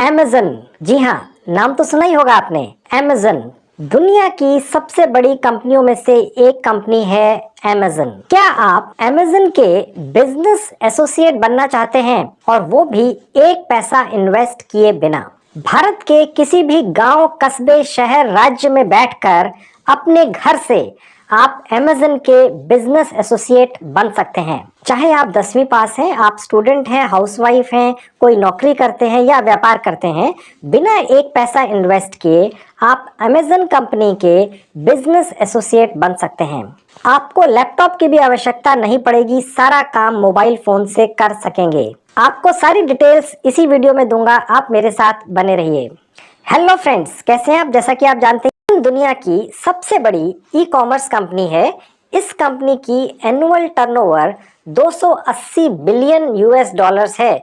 Amazon, जी हाँ, नाम तो सुना ही होगा आपने। Amazon दुनिया की सबसे बड़ी कंपनियों में से एक कंपनी है Amazon। क्या आप Amazon के बिजनेस एसोसिएट बनना चाहते हैं और वो भी एक पैसा इन्वेस्ट किए बिना? भारत के किसी भी गांव, कस्बे, शहर, राज्य में बैठकर अपने घर से आप Amazon के बिजनेस एसोसिएट बन सकते हैं। चाहे आप 10वीं पास हैं, आप स्टूडेंट हैं, हाउसवाइफ हैं, कोई नौकरी करते हैं या व्यापार करते हैं, बिना एक पैसा इन्वेस्ट किए आप Amazon कंपनी के बिजनेस एसोसिएट बन सकते हैं। आपको लैपटॉप की भी आवश्यकता नहीं पड़ेगी, सारा काम मोबाइल फोन से कर सकेंगे। आपको सारी डिटेल्स इसी वीडियो में दूंगा, आप मेरे साथ बने रहिए। हेलो फ्रेंड्स, कैसे हैं आप? जैसा कि आप जानते हैं, दुनिया की सबसे बड़ी ई कॉमर्स कंपनी है। इस कंपनी की annual turnover 280 billion US dollars है।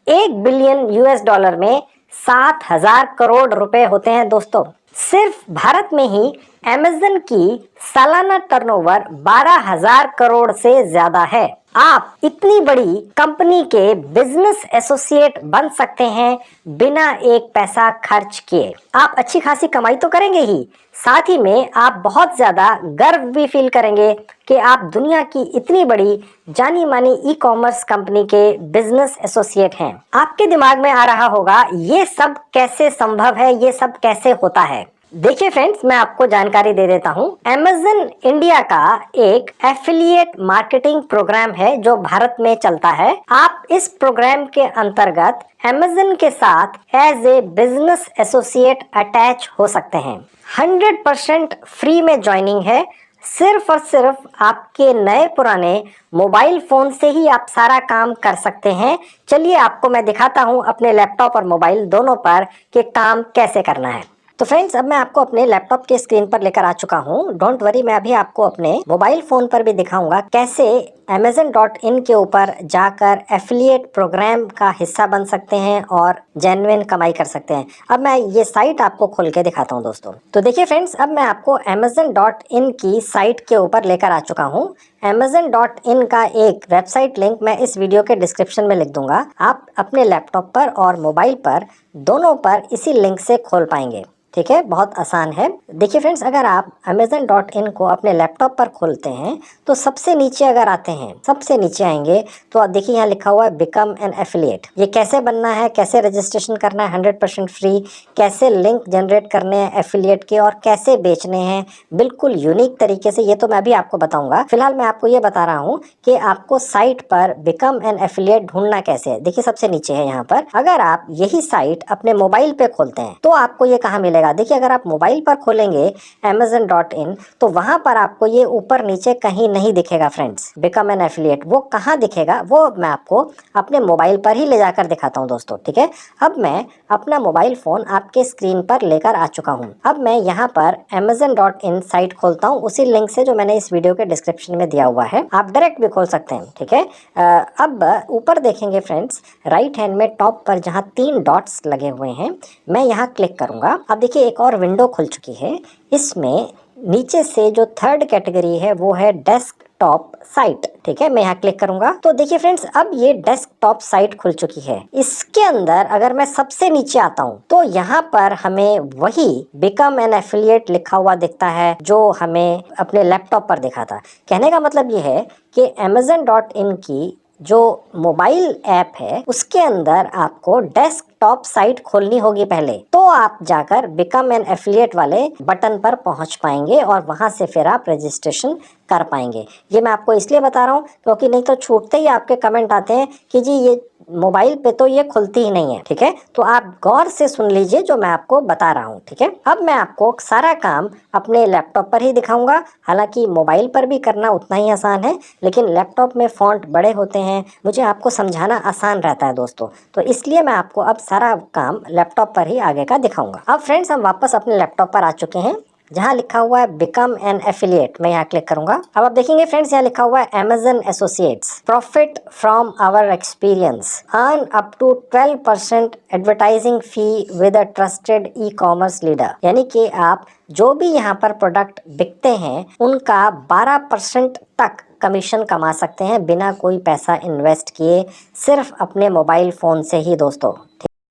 1 बिलियन यूएस डॉलर में 7,000 करोड़ रुपए होते हैं दोस्तों। सिर्फ भारत में ही Amazon की सालाना टर्नओवर 12,000 करोड़ से ज्यादा है। आप इतनी बड़ी कंपनी के बिजनेस एसोसिएट बन सकते हैं बिना एक पैसा खर्च किए। आप अच्छी खासी कमाई तो करेंगे ही, साथ ही में आप बहुत ज्यादा गर्व भी फील करेंगे कि आप दुनिया की इतनी बड़ी जानी मानी ई कॉमर्स कंपनी के बिजनेस एसोसिएट हैं। आपके दिमाग में आ रहा होगा ये सब कैसे संभव है, ये सब कैसे होता है। देखिए फ्रेंड्स, मैं आपको जानकारी दे देता हूँ। Amazon इंडिया का एक एफिलिएट मार्केटिंग प्रोग्राम है जो भारत में चलता है। आप इस प्रोग्राम के अंतर्गत Amazon के साथ as a business associate attach हो सकते हैं। 100% फ्री में ज्वाइनिंग है। सिर्फ और सिर्फ आपके नए पुराने मोबाइल फोन से ही आप सारा काम कर सकते हैं। चलिए आपको मैं दिखाता हूं अपने लैपटॉप और मोबाइल दोनों पर कि काम कैसे करना है। तो फ्रेंड्स, अब मैं आपको अपने लैपटॉप के स्क्रीन पर लेकर आ चुका हूं। डोंट वरी, मैं अभी आपको अपने मोबाइल फोन पर भी दिखाऊंगा कैसे Amazon.in के ऊपर जाकर एफिलिएट प्रोग्राम का हिस्सा बन सकते हैं और जेन्युइन कमाई कर सकते हैं। अब मैं ये साइट आपको खोल के दिखाता हूं दोस्तों। तो देखिए फ्रेंड्स, अब मैं आपको Amazon.in की साइट के ऊपर लेकर आ चुका हूं। Amazon.in का एक वेबसाइट लिंक मैं इस वीडियो के डिस्क्रिप्शन में लिख दूंगा। आप अपने लैपटॉप पर और मोबाइल पर दोनों पर इसी लिंक से खोल पाएंगे। ठीक है, बहुत आसान है। देखिए फ्रेंड्स, अगर आप Amazon.in को अपने लैपटॉप पर खोलते हैं तो सबसे नीचे अगर आते हैं, सबसे नीचे आएंगे तो आप देखिए यहाँ लिखा हुआ है बिकम एन एफिलिएट। ये कैसे बनना है, कैसे रजिस्ट्रेशन करना है 100% फ्री, कैसे लिंक जनरेट करने हैं एफिलिएट के और कैसे बेचने हैं बिल्कुल यूनिक तरीके से, ये तो मैं भी आपको बताऊंगा। फिलहाल मैं आपको ये बता रहा हूँ कि आपको साइट पर बिकम एन एफिलिएट ढूंढना कैसे है। देखिए सबसे नीचे है यहाँ पर। अगर आप यही साइट अपने मोबाइल पे खोलते हैं तो आपको ये कहाँ मिलेगा? देखिए, अगर आप मोबाइल पर खोलेंगे Amazon.in तो वहां पर आपको ये ऊपर नीचे कहीं नहीं दिखेगा फ्रेंड्स, बिकम एन एफिलिएट। वो कहाँ दिखेगा वो मैं आपको अपने मोबाइल पर ही ले जाकर दिखाता हूँ दोस्तों। ठीक है, अब मैं अपना मोबाइल फोन आपके स्क्रीन पर लेकर आ चुका हूँ। अब मैं यहाँ पर Amazon.in साइट खोलता हूँ उसी लिंक से जो मैंने इस वीडियो के डिस्क्रिप्शन में दिया हुआ है। आप डायरेक्ट भी खोल सकते हैं। ठीक है, अब ऊपर देखेंगे फ्रेंड्स, राइट हैंड में टॉप पर जहाँ 3 डॉट्स लगे हुए हैं, मैं यहाँ क्लिक करूंगा। अब देखिए एक और विंडो खुल चुकी है। इसमें नीचे से जो 3rd कैटेगरी है वो है डेस्कटॉप साइट। ठीक है, मैं यहाँ क्लिक करूंगा तो देखिए फ्रेंड्स, अब ये डेस्कटॉप साइट खुल चुकी है। इसके अंदर अगर मैं सबसे नीचे आता हूँ तो यहाँ पर हमें वही बिकम एन एफिलिएट लिखा हुआ दिखता है जो हमें अपने लैपटॉप पर दिखा था। कहने का मतलब ये है कि Amazon.in की जो मोबाइल ऐप है उसके अंदर आपको डेस्कटॉप साइट खोलनी होगी पहले, तो आप जाकर बिकम एन एफिलिएट वाले बटन पर पहुंच पाएंगे और वहां से फिर आप रजिस्ट्रेशन कर पाएंगे। ये मैं आपको इसलिए बता रहा हूँ क्योंकि नहीं तो छूटते ही आपके कमेंट आते हैं कि जी ये मोबाइल पे तो ये खुलती ही नहीं है। ठीक है, तो आप गौर से सुन लीजिए जो मैं आपको बता रहा हूँ। ठीक है, अब मैं आपको सारा काम अपने लैपटॉप पर ही दिखाऊंगा। हालांकि मोबाइल पर भी करना उतना ही आसान है, लेकिन लैपटॉप में फॉन्ट बड़े होते हैं, मुझे आपको समझाना आसान रहता है दोस्तों, तो इसलिए मैं आपको अब सारा काम लैपटॉप पर ही आगे का दिखाऊंगा। अब फ्रेंड्स, हम वापस अपने लैपटॉप पर आ चुके हैं जहाँ लिखा हुआ है बिकम एन एफिलिएट। मैं यहाँ क्लिक करूंगा। अब आप देखेंगे फ्रेंड्स, यहाँ लिखा हुआ है Amazon associates, profit from our experience, earn up to 12% advertising fee with a trusted e commerce leader. यानी कि आप जो भी यहाँ पर प्रोडक्ट बिकते हैं उनका 12% तक कमीशन कमा सकते हैं बिना कोई पैसा इन्वेस्ट किए, सिर्फ अपने मोबाइल फोन से ही दोस्तों।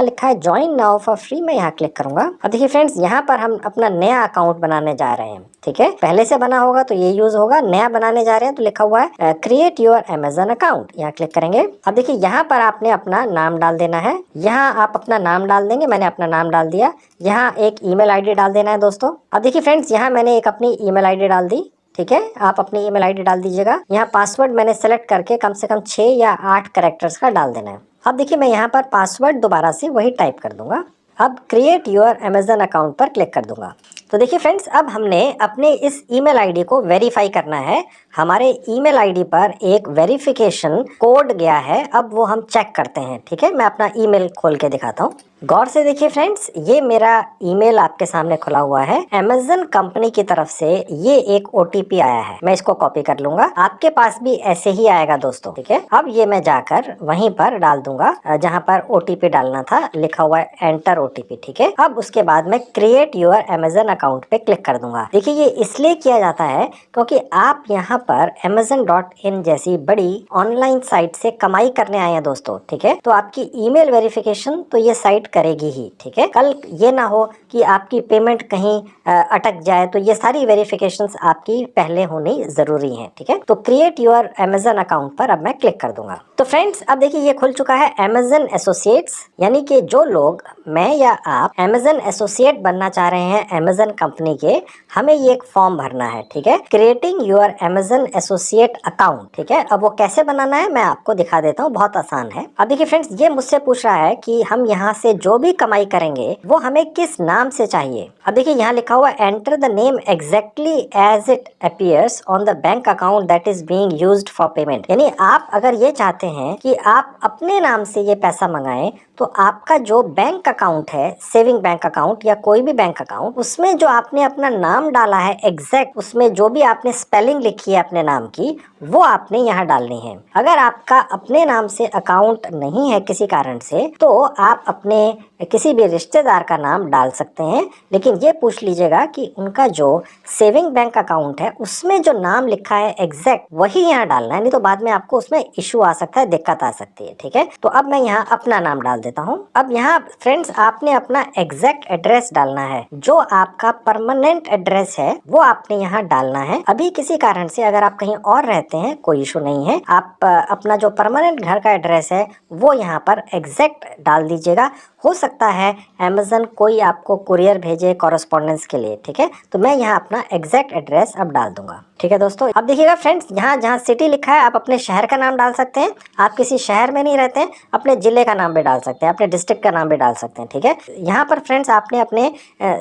लिखा है ज्वाइन नाउ फॉर फ्री, मैं यहाँ क्लिक करूंगा। अब देखिए फ्रेंड्स, यहाँ पर हम अपना नया अकाउंट बनाने जा रहे हैं। ठीक है, पहले से बना होगा तो ये यूज होगा, नया बनाने जा रहे हैं तो लिखा हुआ है क्रिएट योर अमेजन अकाउंट, यहाँ क्लिक करेंगे। अब देखिए यहाँ पर आपने अपना नाम डाल देना है, यहाँ आप अपना नाम डाल देंगे, मैंने अपना नाम डाल दिया। यहाँ एक ईमेल आईडी डाल देना है दोस्तों। अब देखिए फ्रेंड्स, यहाँ मैंने एक अपनी ईमेल आईडी डाल दी। ठीक है, आप अपनी ईमेल आईडी डाल दीजिएगा। यहाँ पासवर्ड मैंने सेलेक्ट करके कम से कम 6 या 8 कैरेक्टर्स का डाल देना है। अब देखिए मैं यहाँ पर पासवर्ड दोबारा से वही टाइप कर दूंगा। अब क्रिएट योर अमेजन अकाउंट पर क्लिक कर दूंगा। तो देखिए फ्रेंड्स, अब हमने अपने इस ईमेल आईडी को वेरीफाई करना है। हमारे ईमेल आईडी पर एक वेरिफिकेशन कोड गया है, अब वो हम चेक करते हैं। ठीक है, मैं अपना ईमेल खोल के दिखाता हूँ। गौर से देखिए फ्रेंड्स, ये मेरा ईमेल आपके सामने खुला हुआ है। अमेजन कंपनी की तरफ से ये एक OTP आया है, मैं इसको कॉपी कर लूंगा। आपके पास भी ऐसे ही आएगा दोस्तों। ठीक है, अब ये मैं जाकर वहीं पर डाल दूंगा जहां पर OTP डालना था, लिखा हुआ है एंटर OTP। ठीक है, अब उसके बाद मैं क्रिएट योर अमेजन अकाउंट पे क्लिक कर दूंगा। देखिए ये इसलिए किया जाता है क्योंकि आप यहाँ पर Amazon.in जैसी बड़ी ऑनलाइन साइट से कमाई करने आए हैं दोस्तों। ठीक है, तो आपकी ईमेल वेरिफिकेशन तो ये साइट करेगी ही। ठीक है, कल ये ना हो कि आपकी पेमेंट कहीं अटक जाए, तो ये सारी वेरिफिकेशंस आपकी पहले होनी जरूरी है। ठीक है, तो क्रिएट योर अमेजन अकाउंट पर अब मैं क्लिक कर दूंगा। तो फ्रेंड्स, अब देखिए ये खुल चुका है अमेजन एसोसिएट्स, यानी कि जो लोग, मैं या आप अमेजन एसोसिएट बनना चाह रहे हैं अमेजन कंपनी के, हमें ये एक फॉर्म भरना है। ठीक है, creating your Amazon associate account. ठीक है, अब वो कैसे बनाना है मैं आपको दिखा देता हूँ, बहुत आसान है। अब देखिए फ्रेंड्स, ये मुझसे पूछ रहा है कि हम यहाँ से जो भी कमाई करेंगे वो हमें किस नाम से चाहिए। अब देखिए यहाँ लिखा हुआ enter the name exactly as it appears on the bank account that is being used for payment. यानी आप अगर ये चाहते हैं कि आप अपने नाम से ये पैसा मंगाएं, तो आपका जो बैंक अकाउंट है, सेविंग बैंक अकाउंट या कोई भी बैंक अकाउंट, उसमें जो आपने अपना नाम डाला है एग्जैक्ट, उसमें जो भी आपने स्पेलिंग लिखी है अपने नाम की, वो आपने यहाँ डालनी है। अगर आपका अपने नाम से अकाउंट नहीं है किसी कारण से, तो आप अपने किसी भी रिश्तेदार का नाम डाल सकते हैं, लेकिन ये पूछ लीजिएगा कि उनका जो सेविंग बैंक अकाउंट है उसमें जो नाम लिखा है एग्जैक्ट वही यहाँ डालना है, नहीं तो बाद में आपको उसमें इशू आ सकता है, दिक्कत आ सकती है। ठीक है, तो अब मैं यहाँ अपना नाम डाल देता हूँ। अब यहाँ फ्रेंड्स, आपने अपना एग्जैक्ट एड्रेस डालना है, जो आपका परमानेंट एड्रेस है वो आपने यहाँ डालना है। अभी किसी कारण से अगर आप कहीं और रहते हैं, कोई इशू नहीं है, आप अपना जो परमानेंट घर का एड्रेस है वो यहाँ पर एग्जैक्ट डाल दीजिएगा। हो सकता है अमेजन कोई आपको कुरियर भेजे कॉरेस्पॉन्डेंस के लिए। ठीक है, तो मैं यहाँ अपना एग्जैक्ट एड्रेस अब डाल दूंगा। ठीक है दोस्तों, अब देखिएगा फ्रेंड्स, यहाँ जहाँ सिटी लिखा है आप अपने शहर का नाम डाल सकते हैं। आप किसी शहर में नहीं रहते हैं, अपने जिले का नाम भी डाल सकते हैं, अपने डिस्ट्रिक्ट का नाम भी डाल सकते हैं। ठीक है, यहाँ पर फ्रेंड्स आपने अपने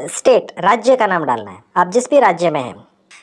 स्टेट, राज्य का नाम डालना है, आप जिस भी राज्य में हैं।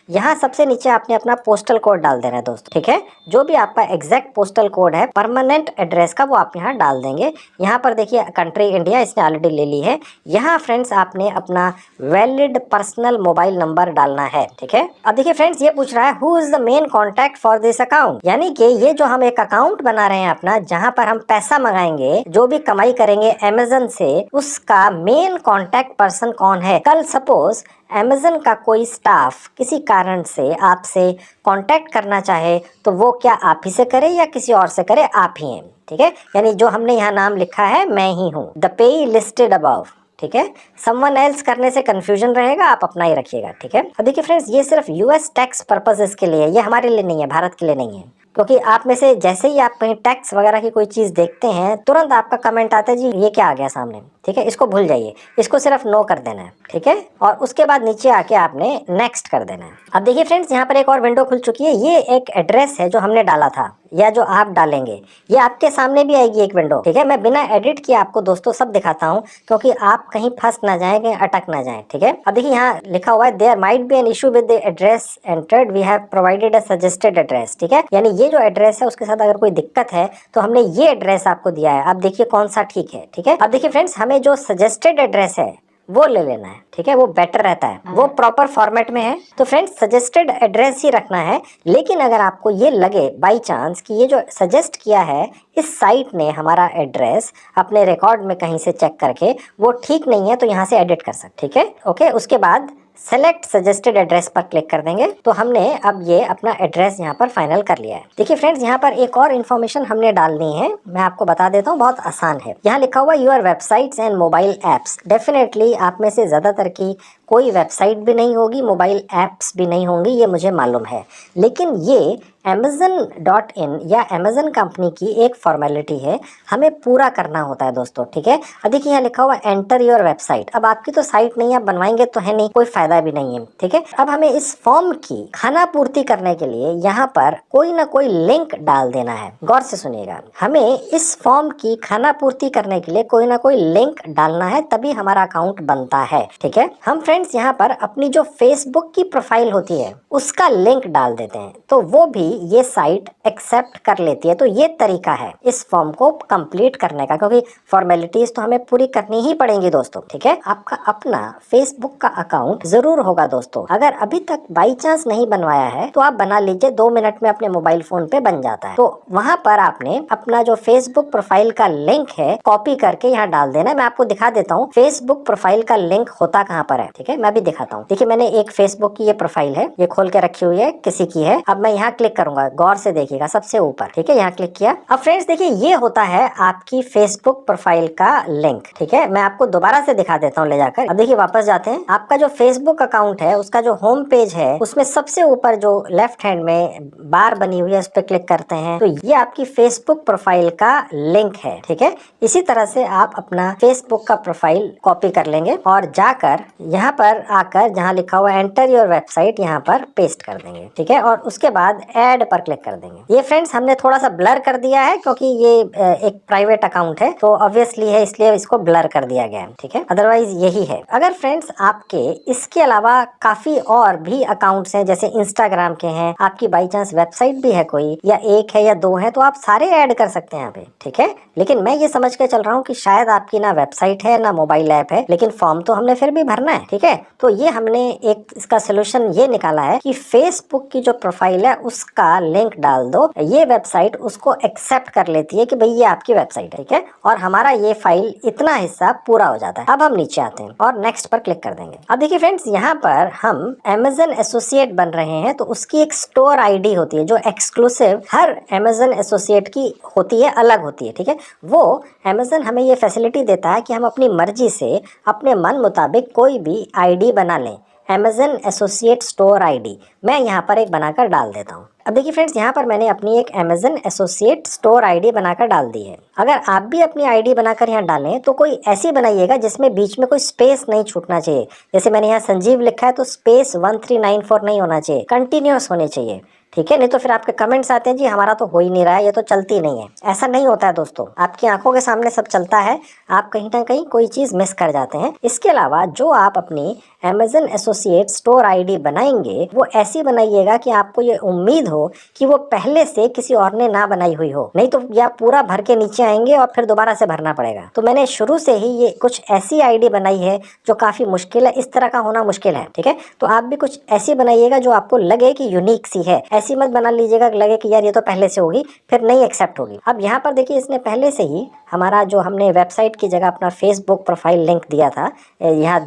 यहाँ सबसे नीचे आपने अपना पोस्टल कोड डाल देना है दोस्तों। ठीक है, जो भी आपका एग्जैक्ट पोस्टल कोड है परमानेंट एड्रेस का, वो आप यहाँ डाल देंगे। यहाँ पर देखिए कंट्री इंडिया, इसने ऑलरेडी ले ली है। यहाँ फ्रेंड्स आपने अपना वैलिड पर्सनल मोबाइल नंबर डालना है। ठीक है, अब देखिए फ्रेंड्स, ये पूछ रहा है who is the main contact for this account, यानी कि ये जो हम एक अकाउंट बना रहे हैं अपना, जहाँ पर हम पैसा मंगाएंगे, जो भी कमाई करेंगे अमेजन से, उसका मेन कॉन्टैक्ट पर्सन कौन है। कल सपोज अमेजन का कोई स्टाफ किसी कारण से आपसे कांटेक्ट करना चाहे, तो वो क्या आप ही से करे या किसी और से करे, आप ही हैं। ठीक है, यानी जो हमने यहाँ नाम लिखा है मैं ही हूँ, द पे लिस्टेड अबव। ठीक है, समवन एल्स करने से कंफ्यूजन रहेगा, आप अपना ही रखिएगा। ठीक है, अब देखिए फ्रेंड्स, ये सिर्फ यूएस टैक्स पर्पसेस के लिए, ये हमारे लिए नहीं है, भारत के लिए नहीं है। क्योंकि आप में से जैसे ही आप कहीं टैक्स वगैरह की कोई चीज देखते हैं, तुरंत आपका कमेंट आता है जी ये क्या आ गया सामने। ठीक है, इसको भूल जाइए, इसको सिर्फ नो कर देना है। ठीक है, और उसके बाद नीचे आके आपने नेक्स्ट कर देना है। अब देखिए फ्रेंड्स, यहाँ पर एक और विंडो खुल चुकी है। ये एक एड्रेस है जो हमने डाला था या जो आप डालेंगे, ये आपके सामने भी आएगी एक विंडो। ठीक है, मैं बिना एडिट किए आपको दोस्तों सब दिखाता हूँ, क्योंकि आप कहीं फंस ना जाए, कहीं अटक ना जाए। ठीक है, अब देखिए यहाँ लिखा हुआ है there might be an issue with the address entered, we have provided a suggested address. ठीक है, यानी ये जो एड्रेस है उसके साथ अगर कोई दिक्कत है तो हमने ये एड्रेस आपको दिया है, आप देखिए कौन सा ठीक है। ठीक है, अब देखिए फ्रेंड्स, हमें जो सजेस्टेड एड्रेस है वो ले लेना है। ठीक है, वो बेटर रहता है, वो प्रॉपर फॉर्मेट में है। तो फ्रेंड्स सजेस्टेड एड्रेस ही रखना है, लेकिन अगर आपको ये लगे बाय चांस कि ये जो सजेस्ट किया है इस साइट ने हमारा एड्रेस अपने रिकॉर्ड में कहीं से चेक करके वो ठीक नहीं है तो यहाँ से एडिट कर सकते, ठीक है। ओके, उसके बाद सेलेक्ट सजेस्टेड एड्रेस पर क्लिक कर देंगे तो हमने अब ये अपना एड्रेस यहाँ पर फाइनल कर लिया है। देखिए फ्रेंड्स, यहाँ पर एक और इन्फॉर्मेशन हमने डालनी है, मैं आपको बता देता हूँ, बहुत आसान है। यहाँ लिखा हुआ your websites and mobile apps. Definitely आप में से ज़्यादातर की कोई वेबसाइट भी नहीं होगी, मोबाइल ऐप्स भी नहीं होंगी, ये मुझे मालूम है, लेकिन ये Amazon.in या Amazon कंपनी की एक फॉर्मेलिटी है, हमें पूरा करना होता है दोस्तों, ठीक है। अब देखिए यहाँ लिखा हुआ एंटर योर वेबसाइट। अब आपकी तो साइट नहीं है, आप बनवाएंगे तो है नहीं, कोई फायदा भी नहीं है, ठीक है। अब हमें इस फॉर्म की खाना पूर्ति करने के लिए यहाँ पर कोई ना कोई लिंक डाल देना है। गौर से सुनिएगा, हमें इस फॉर्म की खाना पूर्ति करने के लिए कोई ना कोई लिंक डालना है, तभी हमारा अकाउंट बनता है, ठीक है। हम फ्रेंड्स यहाँ पर अपनी जो फेसबुक की प्रोफाइल होती है उसका लिंक डाल देते हैं, तो वो भी ये साइट एक्सेप्ट कर लेती है। तो ये तरीका है इस फॉर्म को कंप्लीट करने का, क्योंकि फॉर्मेलिटीज तो हमें पूरी करनी ही पड़ेंगी दोस्तों, ठीक है। आपका अपना फेसबुक का अकाउंट जरूर होगा दोस्तों, अगर अभी तक बाई चांस नहीं बनवाया है तो आप बना लीजिए, 2 मिनट में अपने मोबाइल फोन पे बन जाता है। तो वहां पर आपने अपना जो फेसबुक प्रोफाइल का लिंक है कॉपी करके यहाँ डाल देना है। मैं आपको दिखा देता हूँ फेसबुक प्रोफाइल का लिंक होता कहाँ पर है, ठीक है, मैं भी दिखाता हूँ। देखिए मैंने एक फेसबुक की ये प्रोफाइल है, ये खोल के रखी हुई है, किसी की है। अब मैं यहाँ क्लिक करूंगा, गौर से देखिएगा, सबसे ऊपर, ठीक है, यहाँ क्लिक किया। अब फ्रेंड्स देखिए ये होता है आपकी फेसबुक प्रोफाइल का लिंक, ठीक है। मैं आपको दोबारा से दिखा देता हूँ ले जाकर। अब देखिए वापस जाते हैं, आपका जो फेसबुक अकाउंट है उसका जो होम पेज है उसमें सबसे ऊपर जो लेफ्ट हैंड में बार बनी हुई है उस पर क्लिक करते हैं तो ये आपकी फेसबुक प्रोफाइल का लिंक है, ठीक है। इसी तरह से आप अपना फेसबुक का प्रोफाइल कॉपी कर लेंगे और जाकर यहाँ पर आकर जहाँ लिखा हुआ एंटर योर वेबसाइट यहाँ पर पेस्ट कर देंगे, ठीक है, और उसके बाद ऐड पर क्लिक कर देंगे। ये फ्रेंड्स हमने थोड़ा सा ब्लर कर दिया है क्योंकि ये एक प्राइवेट अकाउंट है तो ऑब्वियसली है, इसलिए इसको ब्लर कर दिया गया है, ठीक है, अदरवाइज यही है। अगर फ्रेंड्स आपके इसके अलावा काफी और भी अकाउंट्स हैं, जैसे इंस्टाग्राम के हैं, आपकी बाई चांस वेबसाइट भी है कोई, या एक है या 2 है, तो आप सारे ऐड कर सकते हैं यहाँ पे, ठीक है। लेकिन मैं ये समझ के चल रहा हूँ कि शायद आपकी ना वेबसाइट है ना मोबाइल ऐप है, लेकिन फॉर्म तो हमने फिर भी भरना है, ठीक है। तो ये हमने एक इसका सोल्यूशन ये निकाला है कि फेसबुक की जो प्रोफाइल है उसका लिंक डाल दो, ये वेबसाइट उसको एक्सेप्ट कर लेती है कि भाई ये आपकी वेबसाइट है, ठीक है, और हमारा ये फाइल इतना हिस्सा पूरा हो जाता है। अब हम नीचे आते हैं और नेक्स्ट पर क्लिक कर देंगे। अब देखिए फ्रेंड्स यहाँ पर हम Amazon एसोसिएट बन रहे हैं तो उसकी एक स्टोर आईडी होती है जो एक्सक्लूसिव हर Amazon एसोसिएट की होती है, अलग होती है, ठीक है। वो Amazon हमें ये फैसिलिटी देता है कि हम अपनी मर्जी से अपने मन मुताबिक कोई भी आईडी बना लें। Amazon एसोसिएट स्टोर आईडी मैं यहाँ पर एक बनाकर डाल देता हूँ। अब देखिए फ्रेंड्स यहाँ पर मैंने अपनी एक Amazon एसोसिएट स्टोर आईडी बनाकर डाल दी है। अगर आप भी अपनी आईडी बनाकर यहाँ डालें तो कोई ऐसी बनाइएगा जिसमें बीच में कोई स्पेस नहीं छूटना चाहिए। जैसे मैंने यहाँ संजीव लिखा है तो स्पेस 1394 नहीं होना चाहिए, कंटिन्यूअस होने चाहिए, ठीक है। नहीं तो फिर आपके कमेंट्स आते हैं जी हमारा तो हो ही नहीं रहा है, ये तो चलती नहीं है। ऐसा नहीं होता है दोस्तों, आपकी आंखों के सामने सब चलता है, आप कहीं ना कहीं कोई चीज़ मिस कर जाते हैं। इसके अलावा जो आप अपनी Amazon एसोसिएट स्टोर आईडी बनाएंगे वो ऐसी बनाइएगा कि आपको ये उम्मीद हो कि वो पहले से किसी और ने ना बनाई हुई हो, नहीं तो या पूरा भर के नीचे आएंगे और फिर दोबारा से भरना पड़ेगा। तो मैंने शुरू से ही ये कुछ ऐसी आईडी बनाई है जो काफ़ी मुश्किल है, इस तरह का होना मुश्किल है, ठीक है। तो आप भी कुछ ऐसी बनाइएगा जो आपको लगे कि यूनिक सी है, ऐसी मत बना लीजिएगा लगे कि यार ये तो पहले से होगी, फिर नहीं एक्सेप्ट होगी। अब यहाँ पर देखिए इसने पहले से ही हमारा जो हमने वेबसाइट की जगह अपना फेसबुक प्रोफाइल लिंक दिया था यहाँ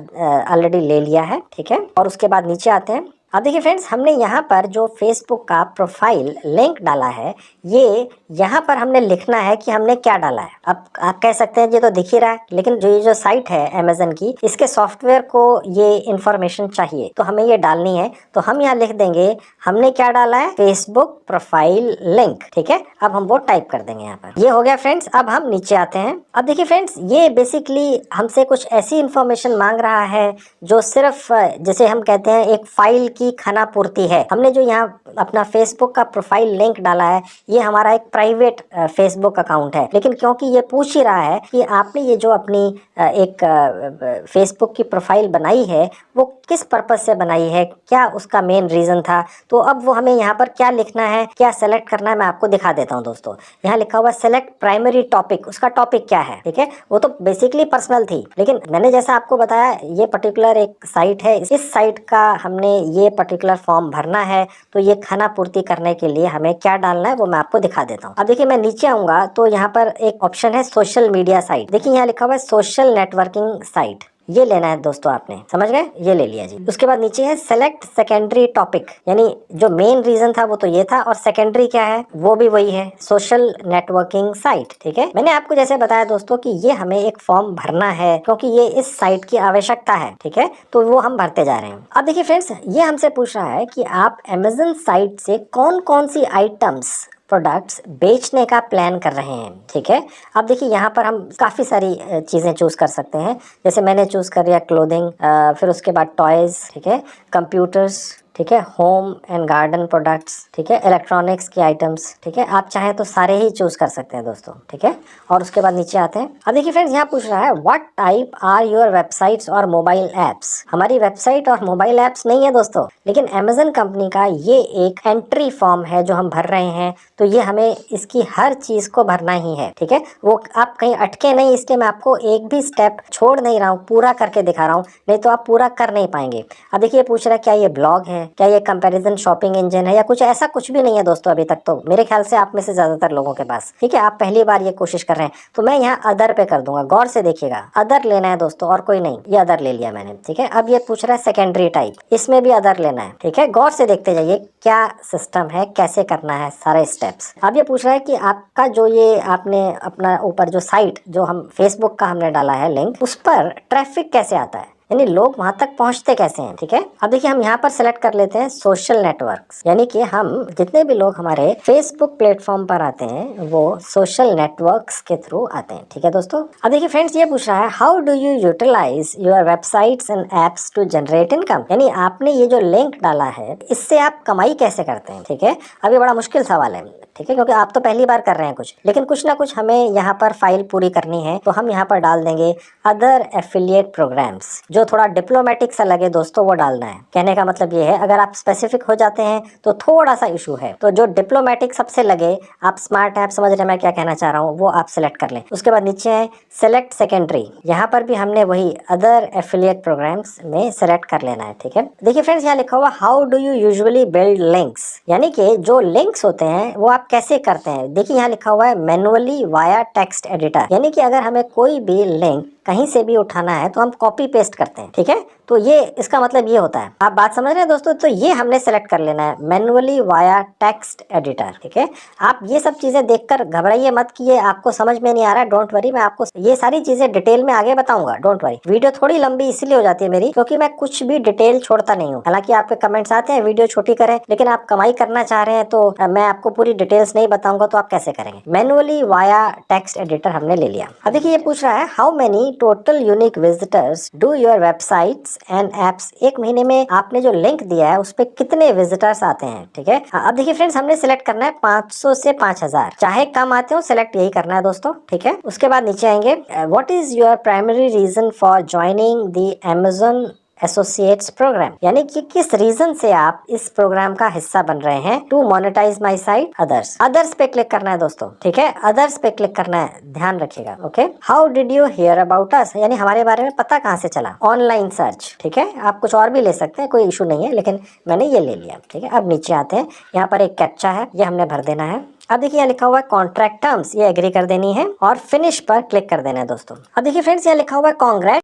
ऑलरेडी ले लिया है, ठीक है। और उसके बाद नीचे आते हैं। अब देखिए फ्रेंड्स हमने यहाँ पर जो फेसबुक का प्रोफाइल लिंक डाला है ये यहाँ पर हमने लिखना है कि हमने क्या डाला है। अब आप कह सकते हैं ये तो दिख ही रहा है, लेकिन ये जो साइट है Amazon की, इसके सॉफ्टवेयर को ये इंफॉर्मेशन चाहिए तो हमें ये डालनी है। तो हम यहाँ लिख देंगे हमने क्या डाला है, फेसबुक प्रोफाइल लिंक, ठीक है। अब हम वो टाइप कर देंगे यहाँ पर, ये हो गया फ्रेंड्स। अब हम नीचे आते हैं। अब देखिए फ्रेंड्स ये बेसिकली हमसे कुछ ऐसी इंफॉर्मेशन मांग रहा है जो सिर्फ जैसे हम कहते हैं एक फाइल की खाना पूर्ति है। हमने जो यहाँ अपना फेसबुक का प्रोफाइल लिंक डाला है ये हमारा एक प्राइवेट फेसबुक अकाउंट है, लेकिन क्योंकि ये पूछ ही रहा है कि आपने ये जो अपनी एक फेसबुक की प्रोफाइल बनाई है वो किस पर्पज से बनाई है, क्या उसका मेन रीजन था। तो अब वो हमें यहाँ पर क्या लिखना है, क्या सेलेक्ट करना है, मैं आपको दिखा देता हूँ दोस्तों। यहाँ लिखा हुआ सेलेक्ट प्राइमरी टॉपिक, उसका टॉपिक क्या है, ठीक है। वो तो बेसिकली पर्सनल थी, लेकिन मैंने जैसा आपको बताया ये पर्टिकुलर एक साइट है, इस साइट का हमने ये पर्टिकुलर फॉर्म भरना है। तो ये खाना पूर्ति करने के लिए हमें क्या डालना है वो मैं आपको दिखा देता हूँ। अब देखिए मैं नीचे आऊंगा तो यहाँ पर एक ऑप्शन है सोशल मीडिया साइट। देखिए यहाँ लिखा हुआ है सोशल नेटवर्किंग साइट, ये लेना है दोस्तों, आपने समझ गए, ये ले लिया जी। उसके बाद नीचे है सेलेक्ट सेकेंडरी टॉपिक, यानी जो मेन रीजन था वो तो ये था, और सेकेंडरी क्या है वो भी वही है, सोशल नेटवर्किंग साइट, ठीक है। मैंने आपको जैसे बताया दोस्तों कि ये हमें एक फॉर्म भरना है क्योंकि ये इस साइट की आवश्यकता है, ठीक है। तो वो हम भरते जा रहे हैं। अब देखिए फ्रेंड्स, ये हमसे पूछ रहा है कि आप अमेज़न साइट से कौन कौन सी आइटम्स प्रोडक्ट्स बेचने का प्लान कर रहे हैं, ठीक है। अब देखिए यहाँ पर हम काफ़ी सारी चीज़ें चूज़ कर सकते हैं। जैसे मैंने चूज़ कर लिया क्लोथिंग, फिर उसके बाद टॉयज़, ठीक है, कंप्यूटर्स, ठीक है, होम एंड गार्डन प्रोडक्ट्स, ठीक है, इलेक्ट्रॉनिक्स की आइटम्स, ठीक है। आप चाहें तो सारे ही चूज़ कर सकते हैं दोस्तों, ठीक है। और उसके बाद नीचे आते हैं। अब देखिए फ्रेंड्स, यहाँ पूछ रहा है what type are your websites और मोबाइल ऐप्स। हमारी वेबसाइट और मोबाइल ऐप्स नहीं है दोस्तों, लेकिन अमेज़न कंपनी का ये एक एंट्री फॉर्म है जो हम भर रहे हैं। तो ये हमें इसकी हर चीज़ को भरना ही है, ठीक है। वो आप कहीं अटके नहीं, इसलिए मैं आपको एक भी स्टेप छोड़ नहीं रहा हूँ, पूरा करके दिखा रहा हूँ, नहीं तो आप पूरा कर नहीं पाएंगे। अब देखिए पूछ रहा है क्या ये ब्लॉग है, क्या ये कंपैरिजन शॉपिंग इंजन है, या कुछ ऐसा कुछ भी नहीं है दोस्तों अभी तक। तो मेरे ख्याल से आप में से ज्यादातर लोगों के पास, ठीक है, आप पहली बार ये कोशिश कर रहे हैं। तो मैं यहाँ अदर पे कर दूंगा, गौर से देखिएगा, अदर लेना है दोस्तों और कोई नहीं। ये अदर ले लिया मैंने, ठीक है। अब ये पूछ रहा है सेकेंडरी टाइप, इसमें भी अदर लेना है, ठीक है। गौर से देखते जाइए क्या सिस्टम है, कैसे करना है सारे स्टेप्स। अब ये पूछ रहा है कि आपका जो ये आपने अपना ऊपर जो साइट जो हम फेसबुक का हमने डाला है लिंक, उस पर ट्रैफिक कैसे आता है, यानी लोग वहां तक पहुंचते कैसे हैं, ठीक है। अब देखिए हम यहाँ पर सेलेक्ट कर लेते हैं सोशल नेटवर्क्स, यानी कि हम जितने भी लोग हमारे फेसबुक प्लेटफॉर्म पर आते हैं वो सोशल नेटवर्क्स के थ्रू आते हैं, ठीक है दोस्तों। अब देखिए फ्रेंड्स, ये पूछ रहा है how do you utilise your websites and apps to generate income, यानी आपने ये जो लिंक डाला है इससे आप कमाई कैसे करते हैं, ठीक है। अब ये बड़ा मुश्किल सवाल है, ठीक है, क्योंकि आप तो पहली बार कर रहे हैं कुछ, लेकिन कुछ ना कुछ हमें यहाँ पर फाइल पूरी करनी है। तो हम यहाँ पर डाल देंगे अदर एफिलिएट प्रोग्राम्स, जो थोड़ा डिप्लोमेटिक सा लगे दोस्तों वो डालना है। कहने का मतलब ये है, अगर आप स्पेसिफिक हो जाते हैं तो थोड़ा सा इशू है, तो जो डिप्लोमेटिक सबसे लगे, आप स्मार्ट ऐप समझ रहे मैं क्या कहना चाह रहा हूँ, वो आप सिलेक्ट कर लें। उसके बाद नीचे है सेलेक्ट सेकेंडरी, यहाँ पर भी हमने वही अदर एफिलिएट प्रोग्राम्स में सेलेक्ट कर लेना है, ठीक है। देखिए फ्रेंड्स, यहाँ लिखा हुआ how do you usually build links, यानी कि जो लिंक्स होते हैं वो आप कैसे करते हैं। देखिए यहाँ लिखा हुआ है मैनुअली वाया टेक्स्ट एडिटर, यानी कि अगर हमें कोई भी लिंक कहीं से भी उठाना है तो हम कॉपी पेस्ट करते हैं, ठीक है। तो ये इसका मतलब ये होता है, आप बात समझ रहे हैं दोस्तों। तो ये हमने सेलेक्ट कर लेना है मैनुअली वाया टेक्स्ट एडिटर, ठीक है। आप ये सब चीजें देखकर घबराइए मत कि ये आपको समझ में नहीं आ रहा है, डोंट वरी, मैं आपको ये सारी चीजें डिटेल में आगे बताऊंगा, डोंट वरी। वीडियो थोड़ी लंबी इसलिए हो जाती है मेरी क्योंकि मैं कुछ भी डिटेल छोड़ता नहीं हूँ। हालांकि आपके कमेंट्स आते हैं वीडियो छोटी करें, लेकिन आप कमाई करना चाह रहे हैं तो मैं आपको पूरी डिटेल्स नहीं बताऊंगा, तो आप कैसे करेंगे। मैनुअली वाया टेक्स्ट एडिटर हमने ले लिया। अब देखिए ये पूछ रहा है how many total unique visitors do your websites and apps, एक महीने में आपने जो लिंक दिया है उस पे कितने विजिटर्स आते हैं, ठीक है। अब देखिए फ्रेंड्स, हमने सिलेक्ट करना है 500 से 5000, चाहे कम आते हो सिलेक्ट यही करना है दोस्तों, ठीक है। उसके बाद नीचे आएंगे what is your primary reason for joining the Amazon associates program, यानी कि किस रीजन से आप इस प्रोग्राम का हिस्सा बन रहे हैं। To monetize my site others, others पे क्लिक करना है दोस्तों, ठीक है, अदर्स पे क्लिक करना है, ध्यान रखिएगा, okay. How did you here about us, यानी हमारे बारे में पता कहाँ से चला। ऑनलाइन सर्च, ठीक है, आप कुछ और भी ले सकते हैं, कोई इशू नहीं है, लेकिन मैंने ये ले लिया, ठीक है। अब नीचे आते हैं, यहाँ पर एक कैप्चा है, ये हमने भर देना है। अब देखिए यहाँ लिखा हुआ है कॉन्ट्रैक्ट टर्म्स, ये एग्री कर देनी है और फिनिश पर क्लिक कर देना है दोस्तों। अब देखिए फ्रेंड्स, यहाँ लिखा हुआ है कांग्रेट,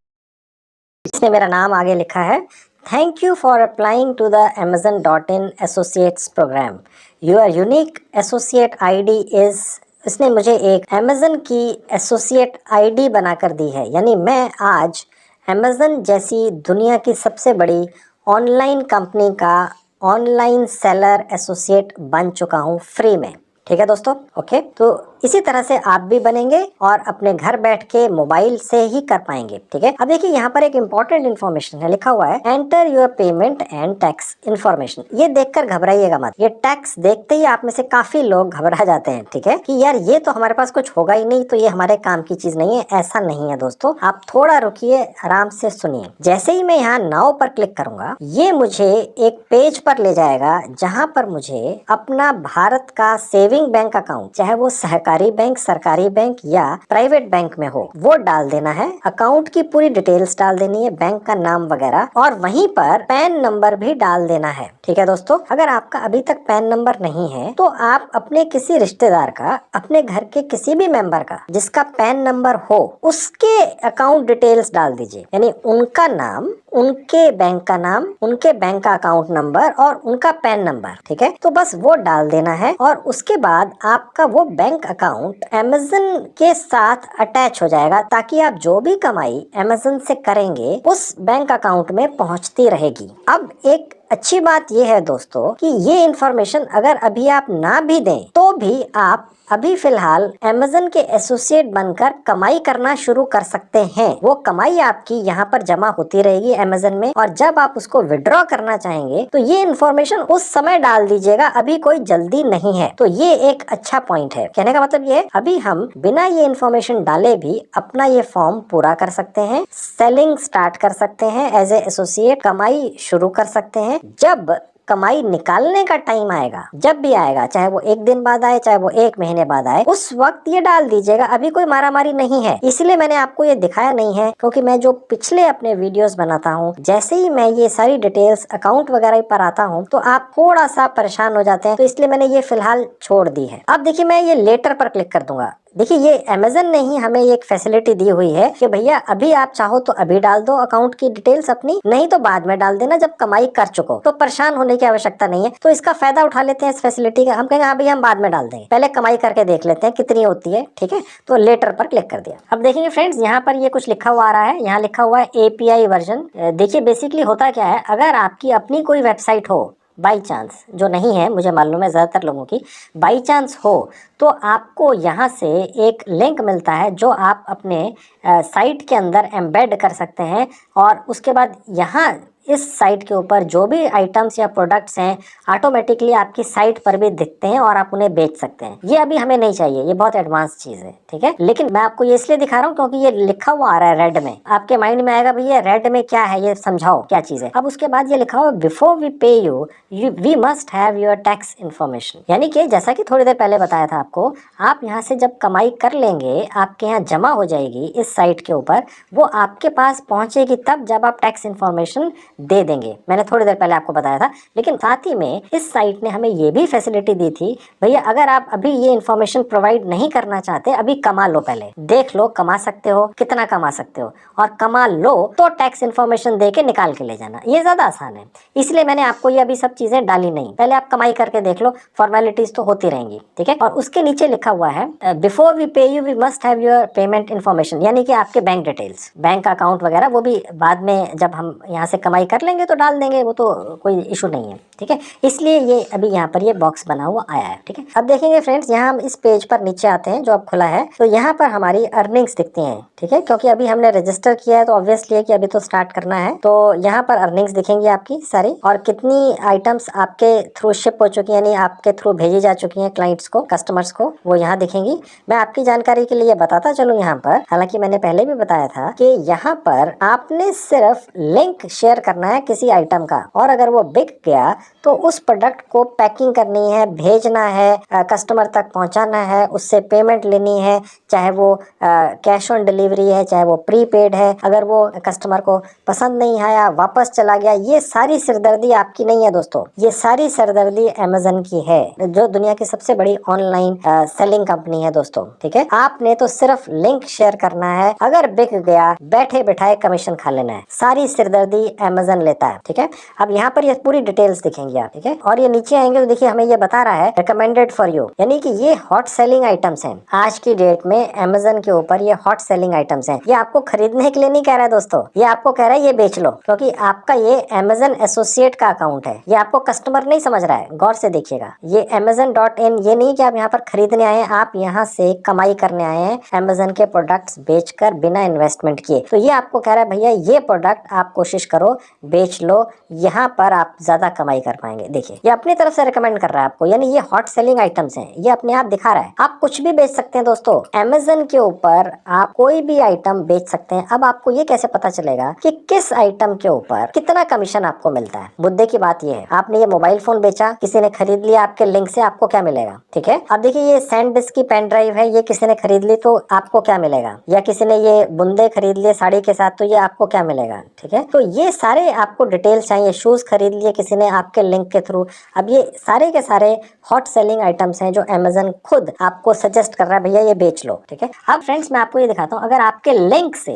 इसने मेरा नाम आगे लिखा है, thank you for applying to the amazon.in associates program, your unique associate ID is, इसने मुझे एक अमेज़न की एसोसिएट आईडी बनाकर दी है, यानी मैं आज अमेज़न जैसी दुनिया की सबसे बड़ी ऑनलाइन कंपनी का ऑनलाइन सेलर एसोसिएट बन चुका हूँ फ्री में, ठीक है दोस्तों, ओके। तो इसी तरह से आप भी बनेंगे और अपने घर बैठ के मोबाइल से ही कर पाएंगे। ठीक है, अब देखिए यहाँ पर एक इंपॉर्टेंट इन्फॉर्मेशन है, लिखा हुआ है enter your payment and tax information. ये देखकर घबराइएगा मत, ये टैक्स देखते ही आप में से काफी लोग घबरा जाते हैं। ठीक है, कि यार ये तो हमारे पास कुछ होगा ही नहीं, तो ये हमारे काम की चीज नहीं है। ऐसा नहीं है दोस्तों, आप थोड़ा रुकिए, आराम से सुनिए। जैसे ही मैं यहाँ नाउ पर क्लिक करूंगा, ये मुझे एक पेज पर ले जाएगा जहां पर मुझे अपना भारत का सेविंग बैंक अकाउंट, चाहे वो सहकारी बैंक, सरकारी बैंक या प्राइवेट बैंक में हो, वो डाल देना है। अकाउंट की पूरी डिटेल्स डाल देनी है, बैंक का नाम वगैरह, और वहीं पर पैन नंबर भी डाल देना है। ठीक है दोस्तों, अगर आपका अभी तक पैन नंबर नहीं है तो आप अपने किसी रिश्तेदार का, अपने घर के किसी भी मेंबर का जिसका पैन नंबर हो, उसके अकाउंट डिटेल्स डाल दीजिए। यानी उनका नाम, उनके बैंक का नाम, उनके बैंक का अकाउंट नंबर और उनका पैन नंबर। ठीक है, तो बस वो डाल देना है और उसके बाद आपका वो बैंक अकाउंट अमेज़न के साथ अटैच हो जाएगा, ताकि आप जो भी कमाई अमेज़न से करेंगे उस बैंक अकाउंट में पहुंचती रहेगी। अब एक अच्छी बात यह है दोस्तों कि ये इन्फॉर्मेशन अगर अभी आप ना भी दें तो भी आप अभी फिलहाल अमेज़न के एसोसिएट बनकर कमाई करना शुरू कर सकते हैं। वो कमाई आपकी यहाँ पर जमा होती रहेगी अमेज़न में, और जब आप उसको विड्रॉ करना चाहेंगे तो ये इन्फॉर्मेशन उस समय डाल दीजिएगा, अभी कोई जल्दी नहीं है। तो ये एक अच्छा पॉइंट है। कहने का मतलब ये है, अभी हम बिना ये इन्फॉर्मेशन डाले भी अपना ये फॉर्म पूरा कर सकते हैं, सेलिंग स्टार्ट कर सकते हैं, एज ए एसोसिएट कमाई शुरू कर सकते हैं। जब कमाई निकालने का टाइम आएगा, जब भी आएगा, चाहे वो एक दिन बाद आए, चाहे वो एक महीने बाद आए, उस वक्त ये डाल दीजिएगा। अभी कोई मारामारी नहीं है, इसलिए मैंने आपको ये दिखाया नहीं है, क्योंकि मैं जो पिछले अपने वीडियोस बनाता हूँ, जैसे ही मैं ये सारी डिटेल्स अकाउंट वगैरह पर आता हूँ तो आप थोड़ा सा परेशान हो जाते हैं, तो इसलिए मैंने ये फिलहाल छोड़ दी है। अब देखिए, मैं ये लेटर पर क्लिक कर दूंगा। देखिए, ये अमेज़न ने ही हमें एक फैसिलिटी दी हुई है कि भैया अभी आप चाहो तो अभी डाल दो अकाउंट की डिटेल्स अपनी, नहीं तो बाद में डाल देना जब कमाई कर चुको। तो परेशान होने की आवश्यकता नहीं है, तो इसका फायदा उठा लेते हैं इस फैसिलिटी का। हम कहेंगे हाँ भैया हम बाद में डाल देंगे, पहले कमाई करके देख लेते हैं कितनी होती है। ठीक है, तो लेटर पर क्लिक कर दिया। अब देखेंगे फ्रेंड्स, यहाँ पर ये कुछ लिखा हुआ आ रहा है, यहाँ लिखा हुआ है API वर्जन। देखिए बेसिकली होता क्या है, अगर आपकी अपनी कोई वेबसाइट हो, बाई चांस, जो नहीं है मुझे मालूम है ज़्यादातर लोगों की, बाई चांस हो, तो आपको यहाँ से एक लिंक मिलता है जो आप अपने साइट के अंदर एम्बेड कर सकते हैं, और उसके बाद यहाँ इस साइट के ऊपर जो भी आइटम्स या प्रोडक्ट्स हैं ऑटोमेटिकली आपकी साइट पर भी दिखते हैं और आप उन्हें बेच सकते हैं। ये अभी हमें नहीं चाहिए, ये बहुत एडवांस चीज़ है। ठीक है, लेकिन मैं आपको ये इसलिए दिखा रहा हूँ क्योंकि ये लिखा हुआ आ रहा है रेड में। आपके माइंड में आएगा भैया रेड में क्या है, ये समझाओ क्या चीज़ है। अब उसके बाद ये लिखा हुआ before we pay you we must have your tax information. यानी कि जैसा कि थोड़ी देर पहले बताया था आपको, आप यहाँ से जब कमाई कर लेंगे, आपके यहाँ जमा हो जाएगी इस साइट के ऊपर, वो आपके पास पहुंचेगी तब जब आप टैक्स इन्फॉर्मेशन दे देंगे। मैंने थोड़ी देर पहले आपको बताया था। लेकिन साथ ही में इस साइट ने हमें ये भी फैसिलिटी दी थी, भैया अगर आप अभी ये इन्फॉर्मेशन प्रोवाइड नहीं करना चाहते, अभी कमा लो, पहले देख लो कमा सकते हो, कितना कमा सकते हो, और कमा लो तो टैक्स इन्फॉर्मेशन दे के निकाल के ले जाना। ये ज्यादा आसान है, इसलिए मैंने आपको ये अभी सब चीजें डाली नहीं। पहले आप कमाई करके देख लो, फॉर्मेलिटीज तो होती रहेंगी। ठीक है, और उसके नीचे लिखा हुआ है before we pay you we must have your payment information, यानी कि आपके बैंक डिटेल्स, बैंक अकाउंट वगैरह, वो भी बाद में जब हम यहाँ से कमाई कर लेंगे तो डाल देंगे, वो तो कोई इशू नहीं है। ठीक है, इसलिए ये अभी यहाँ पर ये बॉक्स बना हुआ आया है। ठीक है, अब देखेंगे फ्रेंड्स, यहाँ हम इस पेज पर नीचे आते हैं जो अब खुला है, तो यहाँ पर हमारी अर्निंग्स दिखती हैं। ठीक है, क्योंकि अभी हमने रजिस्टर किया है तो ऑब्वियसली है कि अभी तो स्टार्ट करना है, तो यहाँ पर अर्निंग्स दिखेंगी आपकी सारी, और कितनी आइटम्स आपके थ्रू शिप हो चुकी है, यानी आपके थ्रू भेजी जा चुकी हैं क्लाइंट्स को, कस्टमर्स को, वो यहाँ दिखेंगी। मैं आपकी जानकारी के लिए बताता चलूँ यहाँ पर, हालांकि मैंने पहले भी बताया था कि यहाँ पर आपने सिर्फ लिंक शेयर करना है किसी आइटम का, और अगर वो बिक गया तो उस प्रोडक्ट को पैकिंग करनी है, भेजना है, कस्टमर तक पहुंचाना है, उससे पेमेंट लेनी है, चाहे वो कैश ऑन डिलीवरी है, चाहे वो प्रीपेड है। अगर वो कस्टमर को पसंद नहीं आया, वापस चला गया, ये सारी सिरदर्दी आपकी नहीं है दोस्तों, ये सारी सिरदर्दी अमेज़न की है, जो दुनिया की सबसे बड़ी ऑनलाइन सेलिंग कंपनी है दोस्तों। ठीक है, आपने तो सिर्फ लिंक शेयर करना है, अगर बिक गया बैठे बैठाए कमीशन खा लेना है। सारी सिरदर्दी अमेजन लेता है। ठीक है, अब यहाँ पर ये पूरी डिटेल्स दिखेंगी आप। ठीक है, और ये नीचे आएंगे तो देखिए हमें ये बता रहा है रिकमेंडेड फॉर यू, यानी कि ये हॉट सेलिंग आइटम्स हैं आज की डेट में अमेजन के ऊपर। ये हॉट सेलिंग आइटम्स हैं। ये आपको खरीदने के लिए नहीं कह रहा है दोस्तों, ये आपको कह रहा है ये बेच लो, क्योंकि आपका ये अमेजन एसोसिएट का अकाउंट है। ये आपको कस्टमर नहीं समझ रहा है, गौर से देखिएगा। ये amazon.in ये नहीं कि आप यहाँ पर खरीदने आए हैं, आप यहाँ से कमाई करने आए हैं अमेजन के प्रोडक्ट्स बेचकर बिना इन्वेस्टमेंट किए। तो ये आपको कह रहा है भैया ये प्रोडक्ट आप कोशिश करो, बेच लो, यहाँ पर आप ज्यादा कमाई कर पाएंगे। देखिए ये अपनी तरफ से रिकमेंड कर रहा है आपको, यानी ये हॉट सेलिंग आइटम्स हैं, ये अपने आप दिखा रहा है। आप कुछ भी बेच सकते हैं दोस्तों अमेजन के ऊपर, आप कोई भी आइटम बेच सकते हैं। अब आपको ये कैसे पता चलेगा कि किस आइटम के ऊपर कितना कमीशन आपको मिलता है? मुद्दे की बात ये है, आपने ये मोबाइल फोन बेचा, किसी ने खरीद लिया आपके लिंक से, आपको क्या मिलेगा? ठीक है, अब देखिए ये सैंडिस्क की पेन ड्राइव है, ये किसी ने खरीद ली तो आपको क्या मिलेगा? या किसी ने ये बुंदे खरीद लिए साड़ी के साथ तो ये आपको क्या मिलेगा? ठीक है, तो ये सारे आपको डिटेल्स चाहिए। शूज खरीद लिए किसी ने आपके लिंक के थ्रू, अब ये सारे के सारे हॉट सेलिंग आइटम्स हैं जो अमेजन खुद आपको सजेस्ट कर रहा है भैया ये बेच लो। ठीक है, अब फ्रेंड्स मैं आपको ये दिखाता हूँ, अगर आपके लिंक से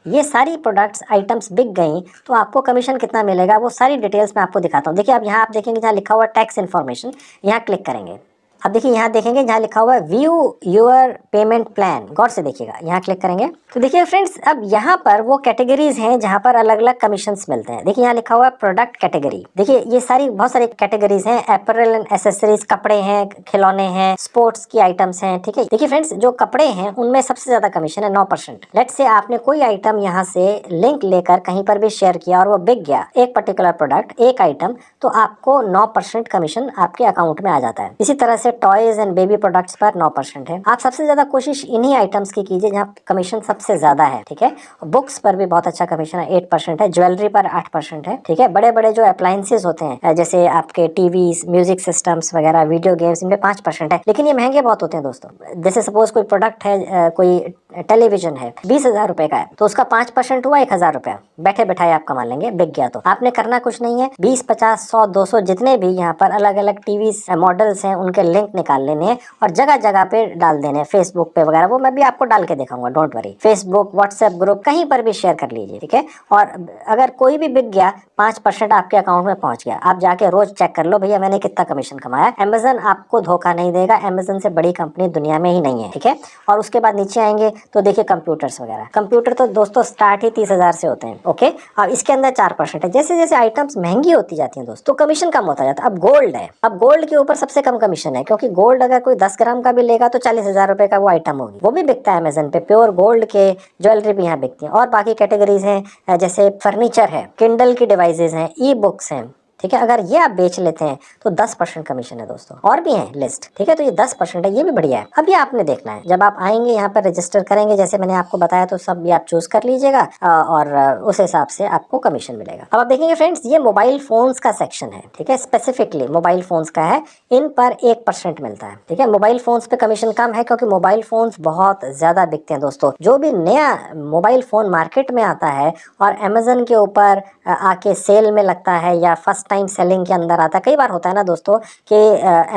ये सारी प्रोडक्ट्स आइटम्स बिक गई तो आपको कमीशन कितना मिलेगा, वो सारी डिटेल्स मैं आपको दिखाता हूँ। देखिए अब यहाँ आप देखेंगे जहाँ लिखा हुआ टैक्स इन्फॉर्मेशन, यहाँ क्लिक करेंगे। अब देखिए यहाँ देखेंगे जहाँ लिखा हुआ है व्यू योर पेमेंट प्लान, गौर से देखिएगा, यहाँ क्लिक करेंगे तो देखिए फ्रेंड्स अब यहाँ पर वो कैटेगरीज हैं जहाँ पर अलग अलग कमीशंस मिलते हैं। देखिए यहाँ लिखा हुआ है प्रोडक्ट कैटेगरी, देखिए ये सारी बहुत सारी कैटेगरीज हैं, एपरल एंड एसेसरीज, कपड़े हैं, खिलौने हैं, स्पोर्ट्स की आइटम्स हैं। ठीक है, देखिए फ्रेंड्स जो कपड़े हैं उनमें सबसे ज्यादा कमीशन है 9%। लेट्स से आपने कोई आइटम यहाँ से लिंक लेकर कहीं पर भी शेयर किया और वो बिक गया, एक पर्टिकुलर प्रोडक्ट, एक आइटम, तो आपको 9% कमीशन आपके अकाउंट में आ जाता है। इसी तरह से टॉयज एंड बेबी प्रोडक्ट्स पर 9% है। आप सबसे ज्यादा कोशिश इन्हीं आइटम्स की कीजिए जहाँ कमीशन सबसे ज्यादा है। ठीक है, बुक्स पर भी बहुत अच्छा कमीशन है, 8% है, ज्वेलरी पर 8% है। ठीक है, बड़े बड़े जो अप्लायंसेस होते हैं जैसे आपके टीवी, म्यूजिक सिस्टम्स वगैरह, वीडियो गेम्स, इनमें 5% है, लेकिन ये महंगे बहुत होते हैं दोस्तों। जैसे सपोज कोई प्रोडक्ट है, कोई टेलीविजन है 20,000 रुपए का है, तो उसका 5% हुआ 1,000 रुपया, बैठे बैठाए आप कमा लेंगे, बिक गया। तो आपने करना कुछ नहीं है, 20, 50, 100, 200 जितने भी यहाँ पर अलग अलग टीवी मॉडल्स हैं उनके लिंक निकाल लेने हैं और जगह जगह पे डाल देने हैं, फेसबुक पे वगैरह, वो मैं भी आपको डाल के दिखाऊंगा, don't worry. Facebook, WhatsApp group, कहीं पर भी शेयर कर लीजिए। ठीक है, और अगर कोई भी बिक गया 5% आपके अकाउंट में पहुंच गया, आप जाके रोज चेक कर लो भैया मैंने कितना कमीशन कमाया। अमेजन आपको धोखा नहीं देगा, अमेजन से बड़ी कंपनी दुनिया में ही नहीं है। ठीक है, और उसके बाद नीचे आएंगे तो देखिए कंप्यूटर्स वगैरह, कंप्यूटर तो दोस्तों स्टार्ट ही 30,000 से होते हैं। ओके, और इसके अंदर 4% है। जैसे जैसे आइटम्स महंगी होती जाती हैं दोस्तों, कमीशन कम होता जाता है। अब गोल्ड है, अब गोल्ड के ऊपर सबसे कम कमीशन है, क्योंकि गोल्ड अगर कोई 10 ग्राम का भी लेगा तो 40,000 रुपए का वो आइटम होगी, वो भी बिकता है अमेजन पे। प्योर गोल्ड के ज्वेलरी भी यहाँ बिकती है। और बाकी कैटेगरीज हैं जैसे फर्नीचर है, किंडल की डिवाइसेज हैं, ई बुक्स हैं। ठीक है, अगर ये आप बेच लेते हैं तो 10% कमीशन है दोस्तों, और भी है लिस्ट। ठीक है, तो ये 10% है, ये भी बढ़िया है। अब ये आपने देखना है, जब आप आएंगे यहाँ पर रजिस्टर करेंगे जैसे मैंने आपको बताया, तो सब भी आप चूज कर लीजिएगा और उस हिसाब से आपको कमीशन मिलेगा। अब आप देखेंगे फ्रेंड्स ये मोबाइल फोन्स का सेक्शन है। ठीक है, स्पेसिफिकली मोबाइल फोन्स का है, इन पर 1% मिलता है। ठीक है, मोबाइल फोन्स पे कमीशन कम है क्योंकि मोबाइल फोन्स बहुत ज्यादा बिकते हैं दोस्तों। जो भी नया मोबाइल फोन मार्केट में आता है और अमेजन के ऊपर आके सेल में लगता है या फर्स्ट टाइम सेलिंग के अंदर आता है, कई बार होता है ना दोस्तों कि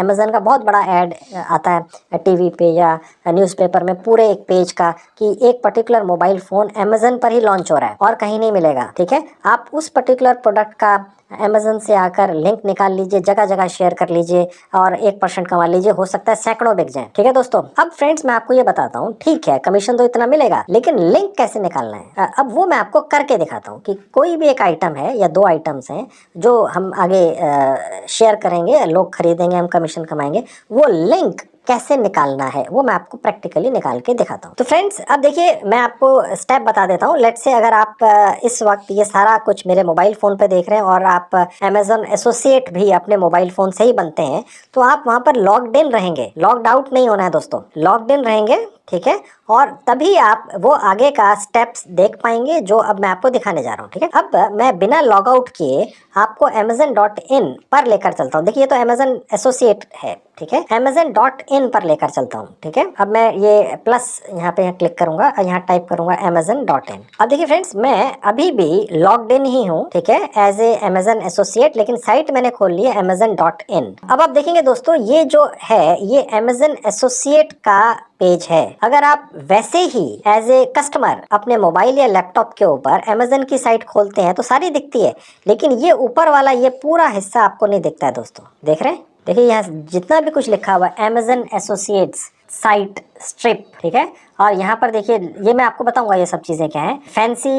अमेजन का बहुत बड़ा ऐड आता है टीवी पे या न्यूज़पेपर में, पूरे एक पेज का, कि एक पर्टिकुलर मोबाइल फोन अमेजन पर ही लॉन्च हो रहा है और कहीं नहीं मिलेगा। ठीक है, आप उस पर्टिकुलर प्रोडक्ट का अमेजन से आकर लिंक निकाल लीजिए, जगह जगह शेयर कर लीजिए और 1% कमा लीजिए, हो सकता है सैकड़ों बिक जाए। ठीक है दोस्तों, अब फ्रेंड्स मैं आपको ये बताता हूँ, ठीक है कमीशन तो इतना मिलेगा, लेकिन लिंक कैसे निकालना है अब वो मैं आपको करके दिखाता हूँ। कि कोई भी एक आइटम है या 2 आइटम्स हैं जो हम आगे शेयर करेंगे, लोग खरीदेंगे, हम कमीशन कमाएंगे, वो लिंक कैसे निकालना है वो मैं आपको प्रैक्टिकली निकाल के दिखाता हूँ। तो फ्रेंड्स अब देखिए मैं आपको स्टेप बता देता हूँ। लेट्स से अगर आप इस वक्त ये सारा कुछ मेरे मोबाइल फोन पे देख रहे हैं और आप अमेजन एसोसिएट भी अपने मोबाइल फोन से ही बनते हैं, तो आप वहाँ पर लॉग्ड इन रहेंगे, लॉग्ड आउट नहीं होना है दोस्तों, लॉग्ड इन रहेंगे। ठीक है, और तभी आप वो आगे का स्टेप्स देख पाएंगे जो अब मैं आपको दिखाने जा रहा हूँ। ठीक है, अब मैं बिना लॉग आउट किए आपको amazon.in पर लेकर चलता हूँ। देखिए ये तो अमेजन एसोसिएट है। ठीक है, amazon.in पर लेकर चलता हूँ। ठीक है, अब मैं ये प्लस यहाँ पे क्लिक करूंगा और यहाँ टाइप करूंगा amazon.in। अब देखिए फ्रेंड्स मैं अभी भी लॉग्ड इन ही हूँ। ठीक है, एज ए अमेजन एसोसिएट, लेकिन साइट मैंने खोल ली है amazon.in। अब आप देखेंगे दोस्तों ये जो है ये अमेजन एसोसिएट का पेज है। अगर आप वैसे ही एज ए कस्टमर अपने मोबाइल या लैपटॉप के ऊपर अमेजन की साइट खोलते हैं तो सारी दिखती है, लेकिन ये ऊपर वाला ये पूरा हिस्सा आपको नहीं दिखता है दोस्तों। देख रहे हैं? देखिए यहाँ जितना भी कुछ लिखा हुआ है अमेजन एसोसिएट्स साइट स्ट्रिप, ठीक है। और यहाँ पर देखिए, ये मैं आपको बताऊंगा ये सब चीज़ें क्या हैं। Fancy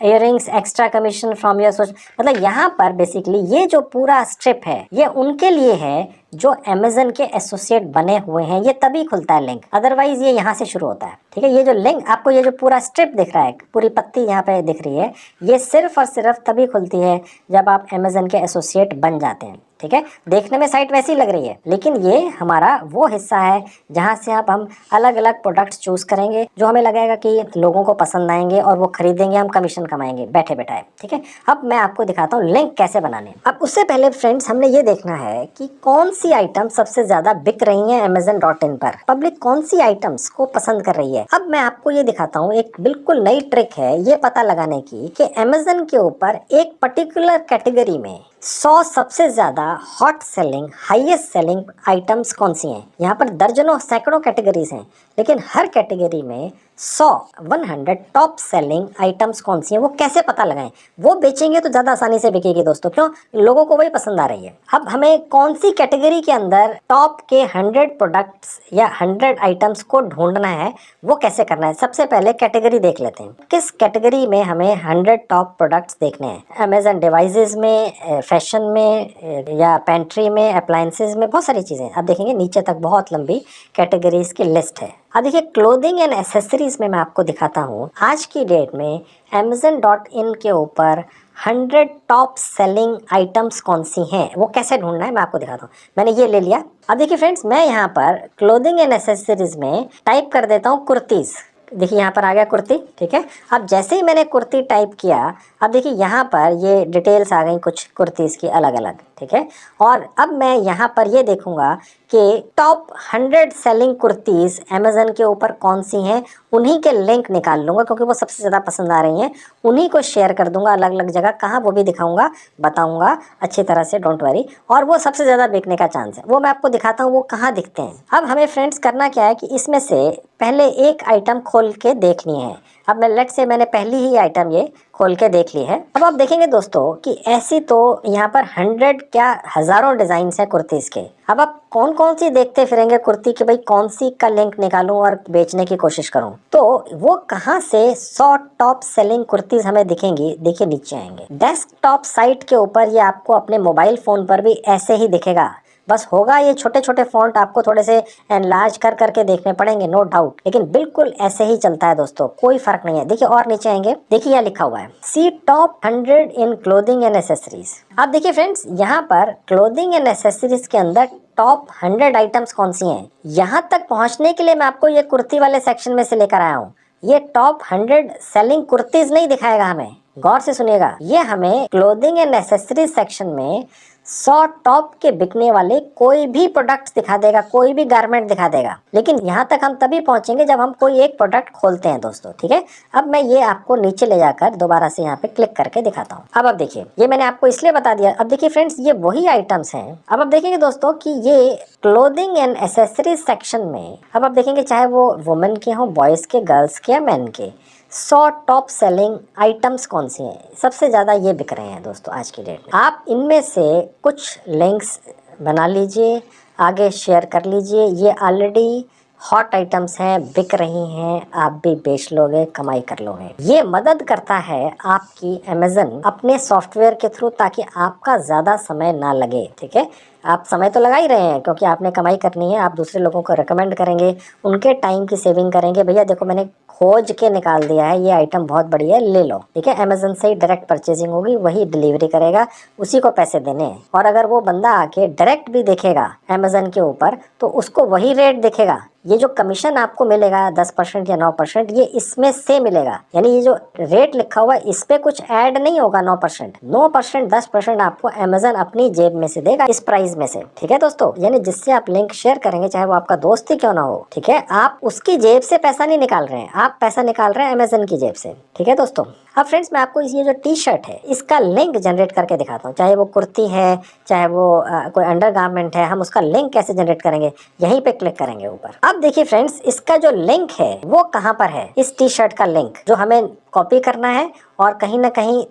earrings extra commission from your सोच, मतलब यहाँ पर बेसिकली ये जो पूरा स्ट्रिप है ये उनके लिए है जो अमेजन के एसोसिएट बने हुए हैं। ये तभी खुलता है लिंक, अदरवाइज ये यहाँ से शुरू होता है, ठीक है। ये जो लिंक आपको, ये जो पूरा स्ट्रिप दिख रहा है, पूरी पत्ती यहाँ पे दिख रही है, ये सिर्फ और सिर्फ तभी खुलती है जब आप अमेजन के एसोसिएट बन जाते हैं, ठीक है। देखने में साइट वैसी लग रही है, लेकिन ये हमारा वो हिस्सा है जहाँ से आप हम अलग अलग प्रोडक्ट्स चूज करेंगे जो हमें लगेगा कि लोगों को पसंद आएंगे और वो खरीदेंगे, हम कमीशन कमाएंगे बैठे बैठाए, ठीक है। अब मैं आपको दिखाता हूँ लिंक कैसे बनाने। अब उससे पहले फ्रेंड्स हमने ये देखना है कि कौन सी आइटम सबसे ज्यादा बिक रही है Amazon.in पर, पब्लिक कौन सी आइटम्स को पसंद कर रही है। अब मैं आपको ये दिखाता हूँ, एक बिल्कुल नई ट्रिक है ये पता लगाने की कि Amazon के ऊपर एक पर्टिकुलर कैटेगरी में 100 सबसे ज्यादा hot selling, highest selling items कौन सी हैं। यहाँ पर दर्जनों सैकड़ों कैटेगरीज हैं, लेकिन हर कैटेगरी में 100 टॉप सेलिंग आइटम्स कौन सी हैं, वो कैसे पता लगाएं। वो बेचेंगे तो ज़्यादा आसानी से बिकेगी दोस्तों, क्यों? लोगों को वही पसंद आ रही है। अब हमें कौन सी कैटेगरी के अंदर टॉप के 100 प्रोडक्ट्स या 100 आइटम्स को ढूंढना है, वो कैसे करना है। सबसे पहले कैटेगरी देख लेते हैं, किस कैटेगरी में हमें 100 टॉप प्रोडक्ट्स देखने हैं। अमेजन डिवाइसेज में, फैशन में, या पेंट्री में, अप्लायंसेज में, बहुत सारी चीज़ें। अब देखेंगे नीचे तक बहुत लंबी कैटेगरीज की लिस्ट है। अब देखिए क्लोथिंग एंड एसेसरीज में मैं आपको दिखाता हूँ आज की डेट में Amazon.in के ऊपर 100 टॉप सेलिंग आइटम्स कौन सी हैं, वो कैसे ढूंढना है मैं आपको दिखाता हूँ। मैंने ये ले लिया। अब देखिए फ्रेंड्स, मैं यहाँ पर क्लोथिंग एंड एसेसरीज में टाइप कर देता हूँ कुर्तीज़। देखिए यहाँ पर आ गया कुर्ती, ठीक है। अब जैसे ही मैंने कुर्ती टाइप किया, अब देखिए यहाँ पर ये डिटेल्स आ गई कुछ कुर्तीज़ की अलग अलग, ठीक है। और अब मैं यहाँ पर ये देखूंगा कि टॉप 100 सेलिंग कुर्तीज़ अमेजन के ऊपर कौन सी हैं, उन्हीं के लिंक निकाल लूँगा क्योंकि वो सबसे ज़्यादा पसंद आ रही हैं। उन्हीं को शेयर कर दूंगा अलग अलग जगह, कहाँ वो भी दिखाऊंगा, बताऊंगा अच्छी तरह से, डोंट वरी। और वो सबसे ज़्यादा बिकने का चांस है, वो मैं आपको दिखाता हूँ वो कहाँ दिखते हैं। अब हमें फ्रेंड्स करना क्या है कि इसमें से पहले एक आइटम खोल के देखनी है। अब मैं लेट से मैंने पहली ही आइटम ये खोल के देख ली है। अब आप देखेंगे दोस्तों कि ऐसी तो यहाँ पर 100 क्या हज़ारों डिज़ाइंस हैं कुर्तीज़ के। अब आप कौन कौन सी देखते फिरेंगे कुर्ती कि भाई कौन सी का लिंक निकालूं और बेचने की कोशिश करूं, तो वो कहाँ से 100 टॉप सेलिंग कुर्तीज़ हमें दिखेंगी। देखिए नीचे आएंगे डेस्कटॉप साइट के ऊपर, ये आपको अपने मोबाइल फ़ोन पर भी ऐसे ही दिखेगा। बस होगा ये छोटे छोटे फॉन्ट आपको थोड़े से एनलार्ज कर करके देखने पड़ेंगे, नो डाउट, लेकिन बिल्कुल ऐसे ही चलता है दोस्तों, कोई फर्क नहीं है। देखिए और नीचे आएंगे, देखिए यहाँ लिखा हुआ है see top 100 in clothing and accessories. आप देखिए फ्रेंड्स, यहाँ पर क्लोथिंग एंड एसेसरीज के अंदर टॉप 100 आइटम्स कौन सी हैं, यहाँ तक पहुँचने के लिए मैं आपको ये कुर्ती वाले सेक्शन में से लेकर आया हूँ। ये टॉप 100 सेलिंग कुर्तीज नहीं दिखाएगा हमें, गौर से सुनिएगा। ये हमें क्लोथिंग एंड एसेसरीज सेक्शन में 100 टॉप के बिकने वाले कोई भी प्रोडक्ट्स दिखा देगा, कोई भी गारमेंट दिखा देगा। लेकिन यहाँ तक हम तभी पहुंचेंगे जब हम कोई एक प्रोडक्ट खोलते हैं दोस्तों, ठीक है। अब मैं ये आपको नीचे ले जाकर दोबारा से यहाँ पे क्लिक करके दिखाता हूँ। अब आप देखिए, ये मैंने आपको इसलिए बता दिया। अब देखिए फ्रेंड्स, ये वही आइटम्स हैं। अब आप देखेंगे दोस्तों कि ये क्लोथिंग एंड एसेसरीज सेक्शन में, अब आप देखेंगे चाहे वो वुमेन के हों, बॉयज़ के, गर्ल्स के या मैन के, 100 टॉप सेलिंग आइटम्स कौन सी हैं, सबसे ज़्यादा ये बिक रहे हैं दोस्तों आज की डेट में। आप इनमें से कुछ लिंक्स बना लीजिए, आगे शेयर कर लीजिए। ये ऑलरेडी हॉट आइटम्स हैं, बिक रही हैं, आप भी बेच लोगे, कमाई कर लोगे। ये मदद करता है आपकी अमेजन अपने सॉफ्टवेयर के थ्रू, ताकि आपका ज़्यादा समय ना लगे, ठीक है। आप समय तो लगा ही रहे हैं क्योंकि आपने कमाई करनी है, आप दूसरे लोगों को रिकमेंड करेंगे, उनके टाइम की सेविंग करेंगे। भैया देखो मैंने खोज के निकाल दिया है, ये आइटम बहुत बढ़िया है, ले लो, ठीक है। अमेजन से ही डायरेक्ट परचेजिंग होगी, वही डिलीवरी करेगा, उसी को पैसे देने हैं। और अगर वो बंदा आके डायरेक्ट भी देखेगा अमेजन के ऊपर तो उसको वही रेट दिखेगा। ये जो कमीशन आपको मिलेगा 10% या 9%, ये इसमें से मिलेगा। यानी ये जो रेट लिखा हुआ है इस पे कुछ ऐड नहीं होगा। 9%, 10% आपको अमेजन अपनी जेब में से देगा, इस प्राइस में से, ठीक है दोस्तों। यानी जिससे आप लिंक शेयर करेंगे, चाहे वो आपका दोस्त ही क्यों ना हो, ठीक है, आप उसकी जेब से पैसा नहीं निकाल रहे हैं, आप पैसा निकाल रहे हैं अमेजन की जेब से, ठीक है दोस्तों। अब फ्रेंड्स मैं आपको ये जो टी शर्ट है इसका लिंक जनरेट करके दिखाता हूँ। चाहे वो कुर्ती है, चाहे वो कोई अंडरगारमेंट है, हम उसका लिंक कैसे जनरेट करेंगे, यहीं पे क्लिक करेंगे ऊपर। अब देखिए फ्रेंड्स, इसका जो लिंक है वो कहाँ पर है, इस टी शर्ट का लिंक जो हमें कॉपी करना है और कहीं ना कहीं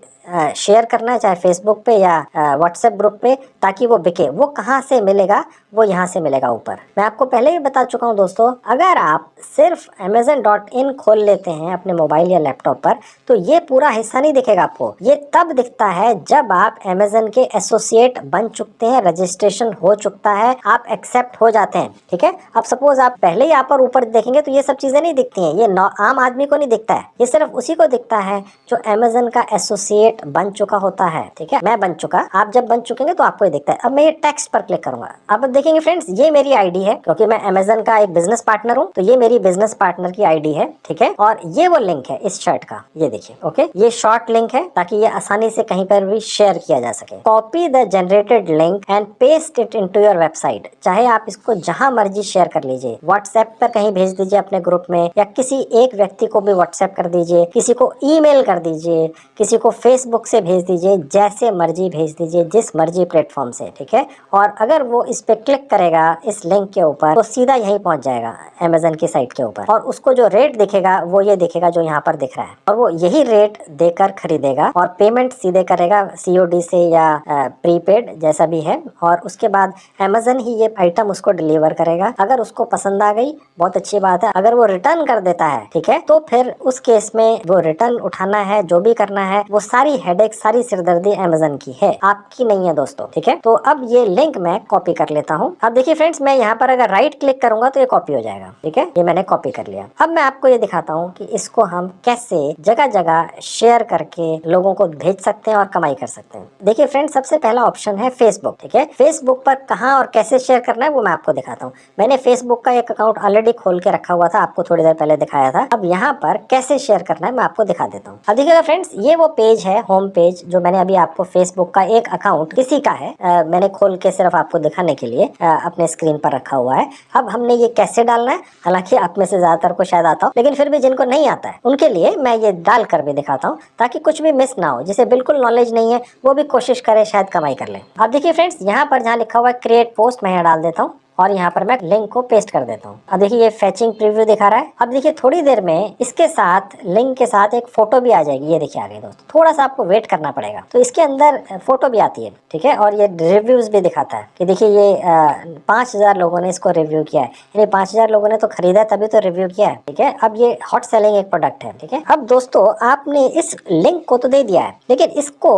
शेयर करना है, चाहे फेसबुक पे या व्हाट्सएप ग्रुप पे, ताकि वो बिके। वो कहाँ से मिलेगा, वो यहाँ से मिलेगा ऊपर। मैं आपको पहले ही बता चुका हूँ दोस्तों, अगर आप सिर्फ amazon.in खोल लेते हैं अपने मोबाइल या लैपटॉप पर, तो ये पूरा हिस्सा नहीं दिखेगा आपको। ये तब दिखता है जब आप अमेजन के एसोसिएट बन चुकते हैं, रजिस्ट्रेशन हो चुकता है, आप एक्सेप्ट हो जाते हैं। ठीक है, अब सपोज आप पहले ही यहाँ पर ऊपर देखेंगे तो ये सब चीजें नहीं दिखती हैं, ये आम आदमी को नहीं दिखता है, ये सिर्फ उसी को दिखता है जो अमेजन का एसोसिएट बन चुका होता है। ठीक है, मैं बन चुका, आप जब बन चुकेंगे तो आपको ये दिखता है। अब मैं ये टेक्स्ट पर क्लिक करूंगा। अब देखेंगे फ्रेंड्स, ये मेरी आईडी है, क्योंकि मैं अमेजन का एक बिजनेस पार्टनर हूँ, तो ये मेरी बिजनेस पार्टनर की आईडी है। ठीक है, और ये वो लिंक है इस शर्ट का, ये देखिए। ओके, ये शॉर्ट लिंक है ताकि ये आसानी से कहीं पर भी शेयर किया जा सके। Copy the generated link and paste it into your website. चाहे आप इसको जहां मर्जी शेयर कर लीजिए, व्हाट्सएप पर कहीं भेज दीजिए अपने ग्रुप में, या किसी एक व्यक्ति को भी व्हाट्सएप कर दीजिए, किसी को ईमेल कर दीजिए, किसी को फेसबुक से भेज दीजिए, जैसे मर्जी भेज दीजिए, जिस मर्जी प्लेटफॉर्म से। ठीक है, और अगर वो इस पे क्लिक करेगा इस लिंक के ऊपर, तो सीधा यहीं पहुंच जाएगा अमेजन की साइट के ऊपर, और उसको जो रेट दिखेगा वो ये दिखेगा जो यहाँ पर दिख रहा है, और वो यही रेट देकर खरीदेगा और पेमेंट सीधे करेगा COD से या प्रीपेड जैसा भी है, और उसके बाद अमेजन ही ये आइटम उसको डिलीवर करेगा। अगर उसको पसंद आ गई, बहुत अच्छी बात है। अगर वो रिटर्न कर देता है, ठीक है, तो फिर उस केस में वो रिटर्न उठाना है, जो भी करना है, वो सारी हेडेक, सारी सिरदर्दी अमेजन की है, आपकी नहीं है दोस्तों। ठीक है, तो अब ये लिंक मैं कॉपी कर लेता हूँ। अब देखिए फ्रेंड्स, मैं यहाँ पर अगर राइट क्लिक करूंगा तो ये कॉपी हो जाएगा। ठीक है, ये मैंने कॉपी कर लिया। अब मैं आपको ये दिखाता हूँ कि इसको हम कैसे जगह जगह शेयर करके लोगों को भेज सकते हैं और कमाई कर सकते हैं। देखिए फ्रेंड्स, सबसे पहला ऑप्शन है फेसबुक। ठीक है, फेसबुक पर कहाँ और कैसे शेयर करना है वो मैं आपको दिखाता हूँ। मैंने फेसबुक का एक अकाउंट ऑलरेडी खोल के रखा हुआ था, आपको थोड़ी देर पहले दिखाया था। अब यहाँ पर कैसे शेयर करना है मैं आपको दिखा देता हूँ। अब देखिएगा फ्रेंड्स, ये वो पेज है, होम पेज, जो मैंने अभी आपको फेसबुक का एक अकाउंट किसी का है, मैंने खोल के सिर्फ आपको दिखाने के लिए अपने स्क्रीन पर रखा हुआ है। अब हमने ये कैसे डालना है, हालांकि आप में से ज्यादातर को शायद आता हो, लेकिन फिर भी जिनको नहीं आता है उनके लिए मैं ये डाल कर भी दिखाता हूँ, ताकि कुछ भी मिस ना हो। जिसे बिल्कुल नॉलेज नहीं है वो भी कोशिश करे, शायद कमाई कर ले। अब देखिए फ्रेंड्स, यहाँ पर जहाँ लिखा हुआ है क्रिएट पोस्ट, मैं यहाँ डाल देता हूँ और यहाँ पर मैं लिंक को पेस्ट कर देता हूँ। अब देखिए ये फैचिंग प्रीव्यू दिखा रहा है। अब देखिए थोड़ी देर में इसके साथ, लिंक के साथ एक फोटो भी आ जाएगी। ये देखिए आ गई दोस्तों, थोड़ा सा आपको वेट करना पड़ेगा, तो इसके अंदर फोटो भी आती है। ठीक है, और ये रिव्यूज भी दिखाता है कि देखिए ये 5000 लोगों ने इसको रिव्यू किया है, यानी 5000 लोगों ने तो खरीदा है, तभी तो रिव्यू किया है। ठीक है, अब ये हॉट सेलिंग एक प्रोडक्ट है। ठीक है, अब दोस्तों आपने इस लिंक को तो दे दिया है, लेकिन इसको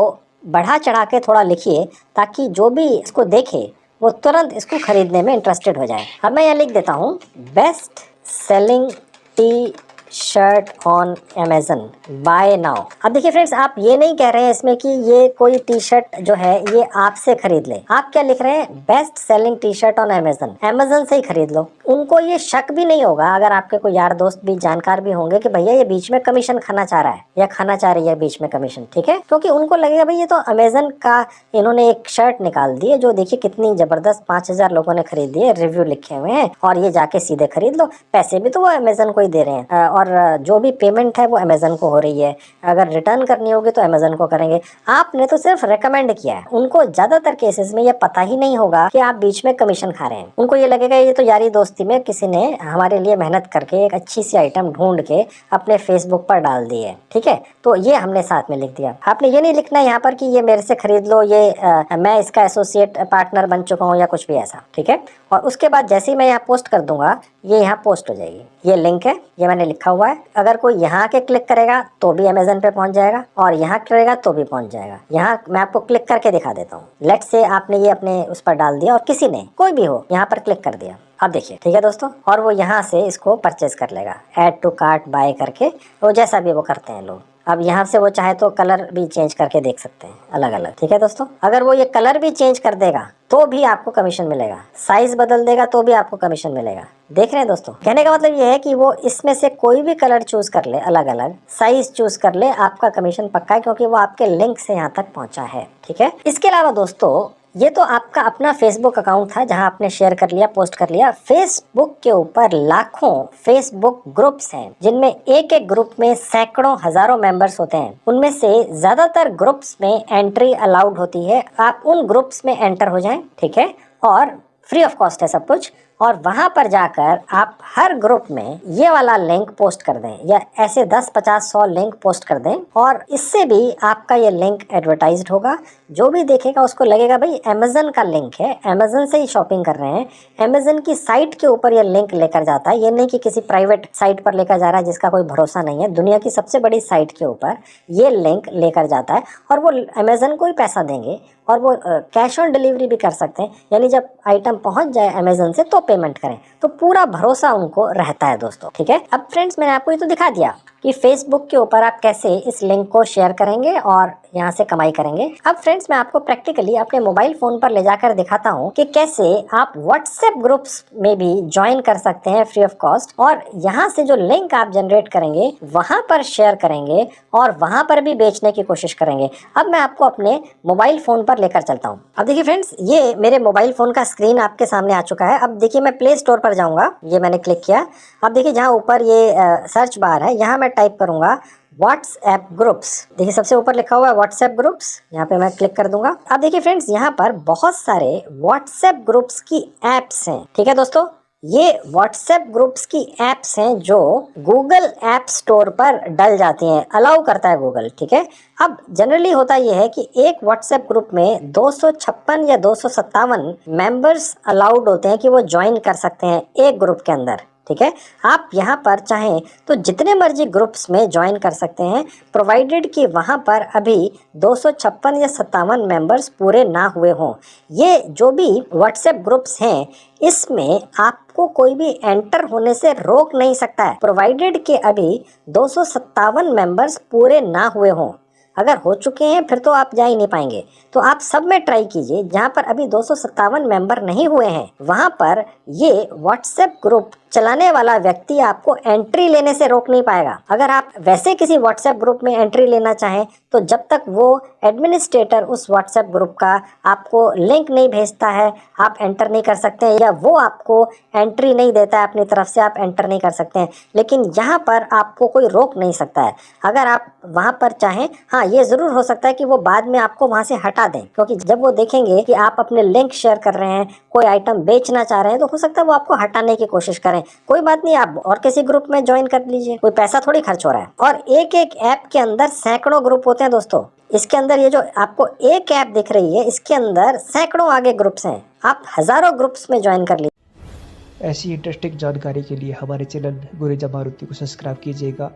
बढ़ा चढ़ा के थोड़ा लिखिए, ताकि जो भी इसको देखे वो तुरंत इसको खरीदने में इंटरेस्टेड हो जाए। अब मैं यहाँ लिख देता हूँ, best selling T shirt on Amazon, buy now. अब देखिए फ्रेंड्स, आप ये नहीं कह रहे हैं इसमें कि ये कोई टी शर्ट जो है ये आपसे खरीद ले। आप क्या लिख रहे हैं, best selling T shirt on Amazon, Amazon से ही खरीद लो। उनको ये शक भी नहीं होगा, अगर आपके कोई यार दोस्त भी जानकार भी होंगे, कि भैया ये बीच में कमीशन खाना चाह रहा है या खाना चाह रही है बीच में कमीशन। ठीक है, क्योंकि उनको लगेगा भाई ये तो अमेजन का इन्होंने एक शर्ट निकाल दी है, जो देखिए कितनी जबरदस्त, 5000 लोगों ने खरीदी है, रिव्यू लिखे हुए हैं, और ये जाके सीधे खरीद लो। पैसे भी तो वो अमेजन को ही दे रहे हैं, और जो भी पेमेंट है वो अमेजन को हो रही है। अगर रिटर्न करनी होगी तो अमेजन को करेंगे। आपने तो सिर्फ रेकमेंड किया है। उनको ज्यादातर केसेस में ये पता ही नहीं होगा कि आप बीच में कमीशन खा रहे हैं। उनको ये लगेगा ये तो यारी दोस्ती में किसी ने हमारे लिए मेहनत करके एक अच्छी सी आइटम ढूंढ के अपने फेसबुक पर डाल दी है। ठीक है, तो ये हमने साथ में लिख दिया। आपने ये नहीं लिखना है यहाँ पर कि ये मेरे से खरीद लो, ये मैं इसका एसोसिएट पार्टनर बन चुका हूँ या कुछ भी ऐसा। ठीक है, और उसके बाद जैसे ही मैं यहाँ पोस्ट कर दूंगा, ये यहाँ पोस्ट हो जाएगी। ये लिंक है, ये मैंने लिखा हुआ है। अगर कोई यहाँ के क्लिक करेगा तो भी अमेजन पे पहुंच जाएगा, और यहाँ करेगा तो भी पहुंच जाएगा। यहाँ मैं आपको क्लिक करके दिखा देता हूँ। लेट्स से आपने ये अपने उस पर डाल दिया और किसी ने, कोई भी हो, यहाँ पर क्लिक कर दिया। अब देखिए, ठीक है दोस्तों, और वो यहाँ से इसको परचेज कर लेगा, ऐड टू कार्ट बाय करके, वो जैसा भी वो करते हैं लोग। अब यहाँ से वो चाहे तो कलर भी चेंज करके देख सकते हैं अलग अलग। ठीक है दोस्तों, अगर वो ये कलर भी चेंज कर देगा तो भी आपको कमीशन मिलेगा, साइज बदल देगा तो भी आपको कमीशन मिलेगा। देख रहे हैं दोस्तों, कहने का मतलब ये है कि वो इसमें से कोई भी कलर चूज कर ले, अलग अलग साइज चूज कर ले, आपका कमीशन पक्का है, क्योंकि वो आपके लिंक से यहाँ तक पहुंचा है। ठीक है, इसके अलावा दोस्तों ये तो आपका अपना फेसबुक अकाउंट था जहां आपने शेयर कर लिया, पोस्ट कर लिया। फेसबुक के ऊपर लाखों फेसबुक ग्रुप्स हैं जिनमें एक एक ग्रुप में सैकड़ों हजारों मेंबर्स होते हैं। उनमें से ज्यादातर ग्रुप्स में एंट्री अलाउड होती है। आप उन ग्रुप्स में एंटर हो जाएं, ठीक है, और फ्री ऑफ कॉस्ट है सब कुछ। और वहां पर जाकर आप हर ग्रुप में ये वाला लिंक पोस्ट कर दें, या ऐसे 10, 50, 100 लिंक पोस्ट कर दें, और इससे भी आपका ये लिंक एडवर्टाइज्ड होगा। जो भी देखेगा उसको लगेगा भाई अमेजन का लिंक है, अमेजन से ही शॉपिंग कर रहे हैं। अमेजन की साइट के ऊपर ये लिंक लेकर जाता है, ये नहीं कि किसी प्राइवेट साइट पर लेकर जा रहा है जिसका कोई भरोसा नहीं है। दुनिया की सबसे बड़ी साइट के ऊपर ये लिंक लेकर जाता है, और वो अमेजन को ही पैसा देंगे, और वो कैश ऑन डिलीवरी भी कर सकते हैं, यानी जब आइटम पहुंच जाए अमेजन से तो पेमेंट करें। तो पूरा भरोसा उनको रहता है दोस्तों, ठीक है। अब फ्रेंड्स, मैंने आपको ये तो दिखा दिया कि फेसबुक के ऊपर आप कैसे इस लिंक को शेयर करेंगे और यहाँ से कमाई करेंगे। अब फ्रेंड्स, मैं आपको प्रैक्टिकली अपने मोबाइल फोन पर ले जाकर दिखाता हूँ कि कैसे आप व्हाट्सएप ग्रुप्स में भी ज्वाइन कर सकते हैं फ्री ऑफ कॉस्ट, और यहाँ से जो लिंक आप जनरेट करेंगे वहां पर शेयर करेंगे और वहां पर भी बेचने की कोशिश करेंगे। अब मैं आपको अपने मोबाइल फोन पर लेकर चलता हूँ। अब देखिए फ्रेंड्स, ये मेरे मोबाइल फोन का स्क्रीन आपके सामने आ चुका है। अब देखिए, मैं प्ले स्टोर पर जाऊंगा, ये मैंने क्लिक किया। अब देखिए, जहाँ ऊपर ये सर्च बार है, यहाँ मैं टाइप करूंगा व्हाट्सएप ग्रुप्स। देखिए, सबसे ऊपर लिखा हुआ है व्हाट्सएप ग्रुप्स, यहाँ पे मैं क्लिक कर दूंगा। अब देखिए फ्रेंड्स, यहाँ पर बहुत सारे व्हाट्सएप ग्रुप्स की एप्स हैं, ठीक है दोस्तों। ये व्हाट्सएप ग्रुप्स की एप्स हैं जो गूगल ऐप स्टोर पर डल जाती हैं, अलाउ करता है गूगल, ठीक है। अब जनरली होता यह है कि एक व्हाट्सएप ग्रुप में 256 या 257 मेंबर्स अलाउड होते हैं कि वो ज्वाइन कर सकते हैं एक ग्रुप के अंदर, ठीक है। आप यहाँ पर चाहें तो जितने मर्जी ग्रुप्स में ज्वाइन कर सकते हैं, प्रोवाइडेड कि वहाँ पर अभी 256 या 57 मेंबर्स पूरे ना हुए हों। ये जो भी व्हाट्सएप ग्रुप्स हैं, इसमें आपको कोई भी एंटर होने से रोक नहीं सकता है, प्रोवाइडेड कि अभी 257 मेंबर्स पूरे ना हुए हों। अगर हो चुके हैं फिर तो आप जा ही नहीं पाएंगे। तो आप सब में ट्राई कीजिए, जहाँ पर अभी 257 मेंबर नहीं हुए हैं वहाँ पर ये व्हाट्सएप ग्रुप चलाने वाला व्यक्ति आपको एंट्री लेने से रोक नहीं पाएगा। अगर आप वैसे किसी व्हाट्सएप ग्रुप में एंट्री लेना चाहें तो जब तक वो एडमिनिस्ट्रेटर उस व्हाट्सएप ग्रुप का आपको लिंक नहीं भेजता है, आप एंटर नहीं कर सकते हैं, या वो आपको एंट्री नहीं देता है अपनी तरफ से, आप एंटर नहीं कर सकते हैं। लेकिन यहाँ पर आपको कोई रोक नहीं सकता है अगर आप वहाँ पर चाहें। हाँ, ये ज़रूर हो सकता है कि वो बाद में आपको वहाँ से हटा दें, क्योंकि जब वो देखेंगे कि आप अपने लिंक शेयर कर रहे हैं, कोई आइटम बेचना चाह रहे हैं, तो हो सकता है वो आपको हटाने की कोशिश करें। कोई बात नहीं, आप और किसी ग्रुप में ज्वाइन कर लीजिए, कोई पैसा थोड़ी खर्च हो रहा है। और एक एक ऐप के अंदर सैकड़ों ग्रुप होते हैं दोस्तों। इसके अंदर ये जो आपको एक ऐप दिख रही है, इसके अंदर सैकड़ों आगे ग्रुप्स हैं, आप हजारों ग्रुप्स में ज्वाइन कर लीजिए। ऐसी इंटरेस्टिंग जानकारी के लिए हमारे चैनल गुरेजा मारुति को सब्सक्राइब कीजिएगा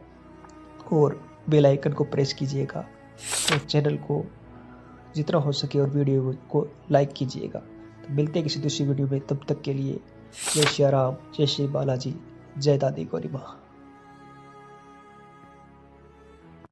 और बेल आइकन को प्रेस कीजिएगा, और चैनल को जितना हो सके और वीडियो को लाइक कीजिएगा। तो मिलते हैं किसी दूसरी वीडियो में, तब तक के लिए जय श्री राम, जय श्री बालाजी, जय दादी गौरी माँ।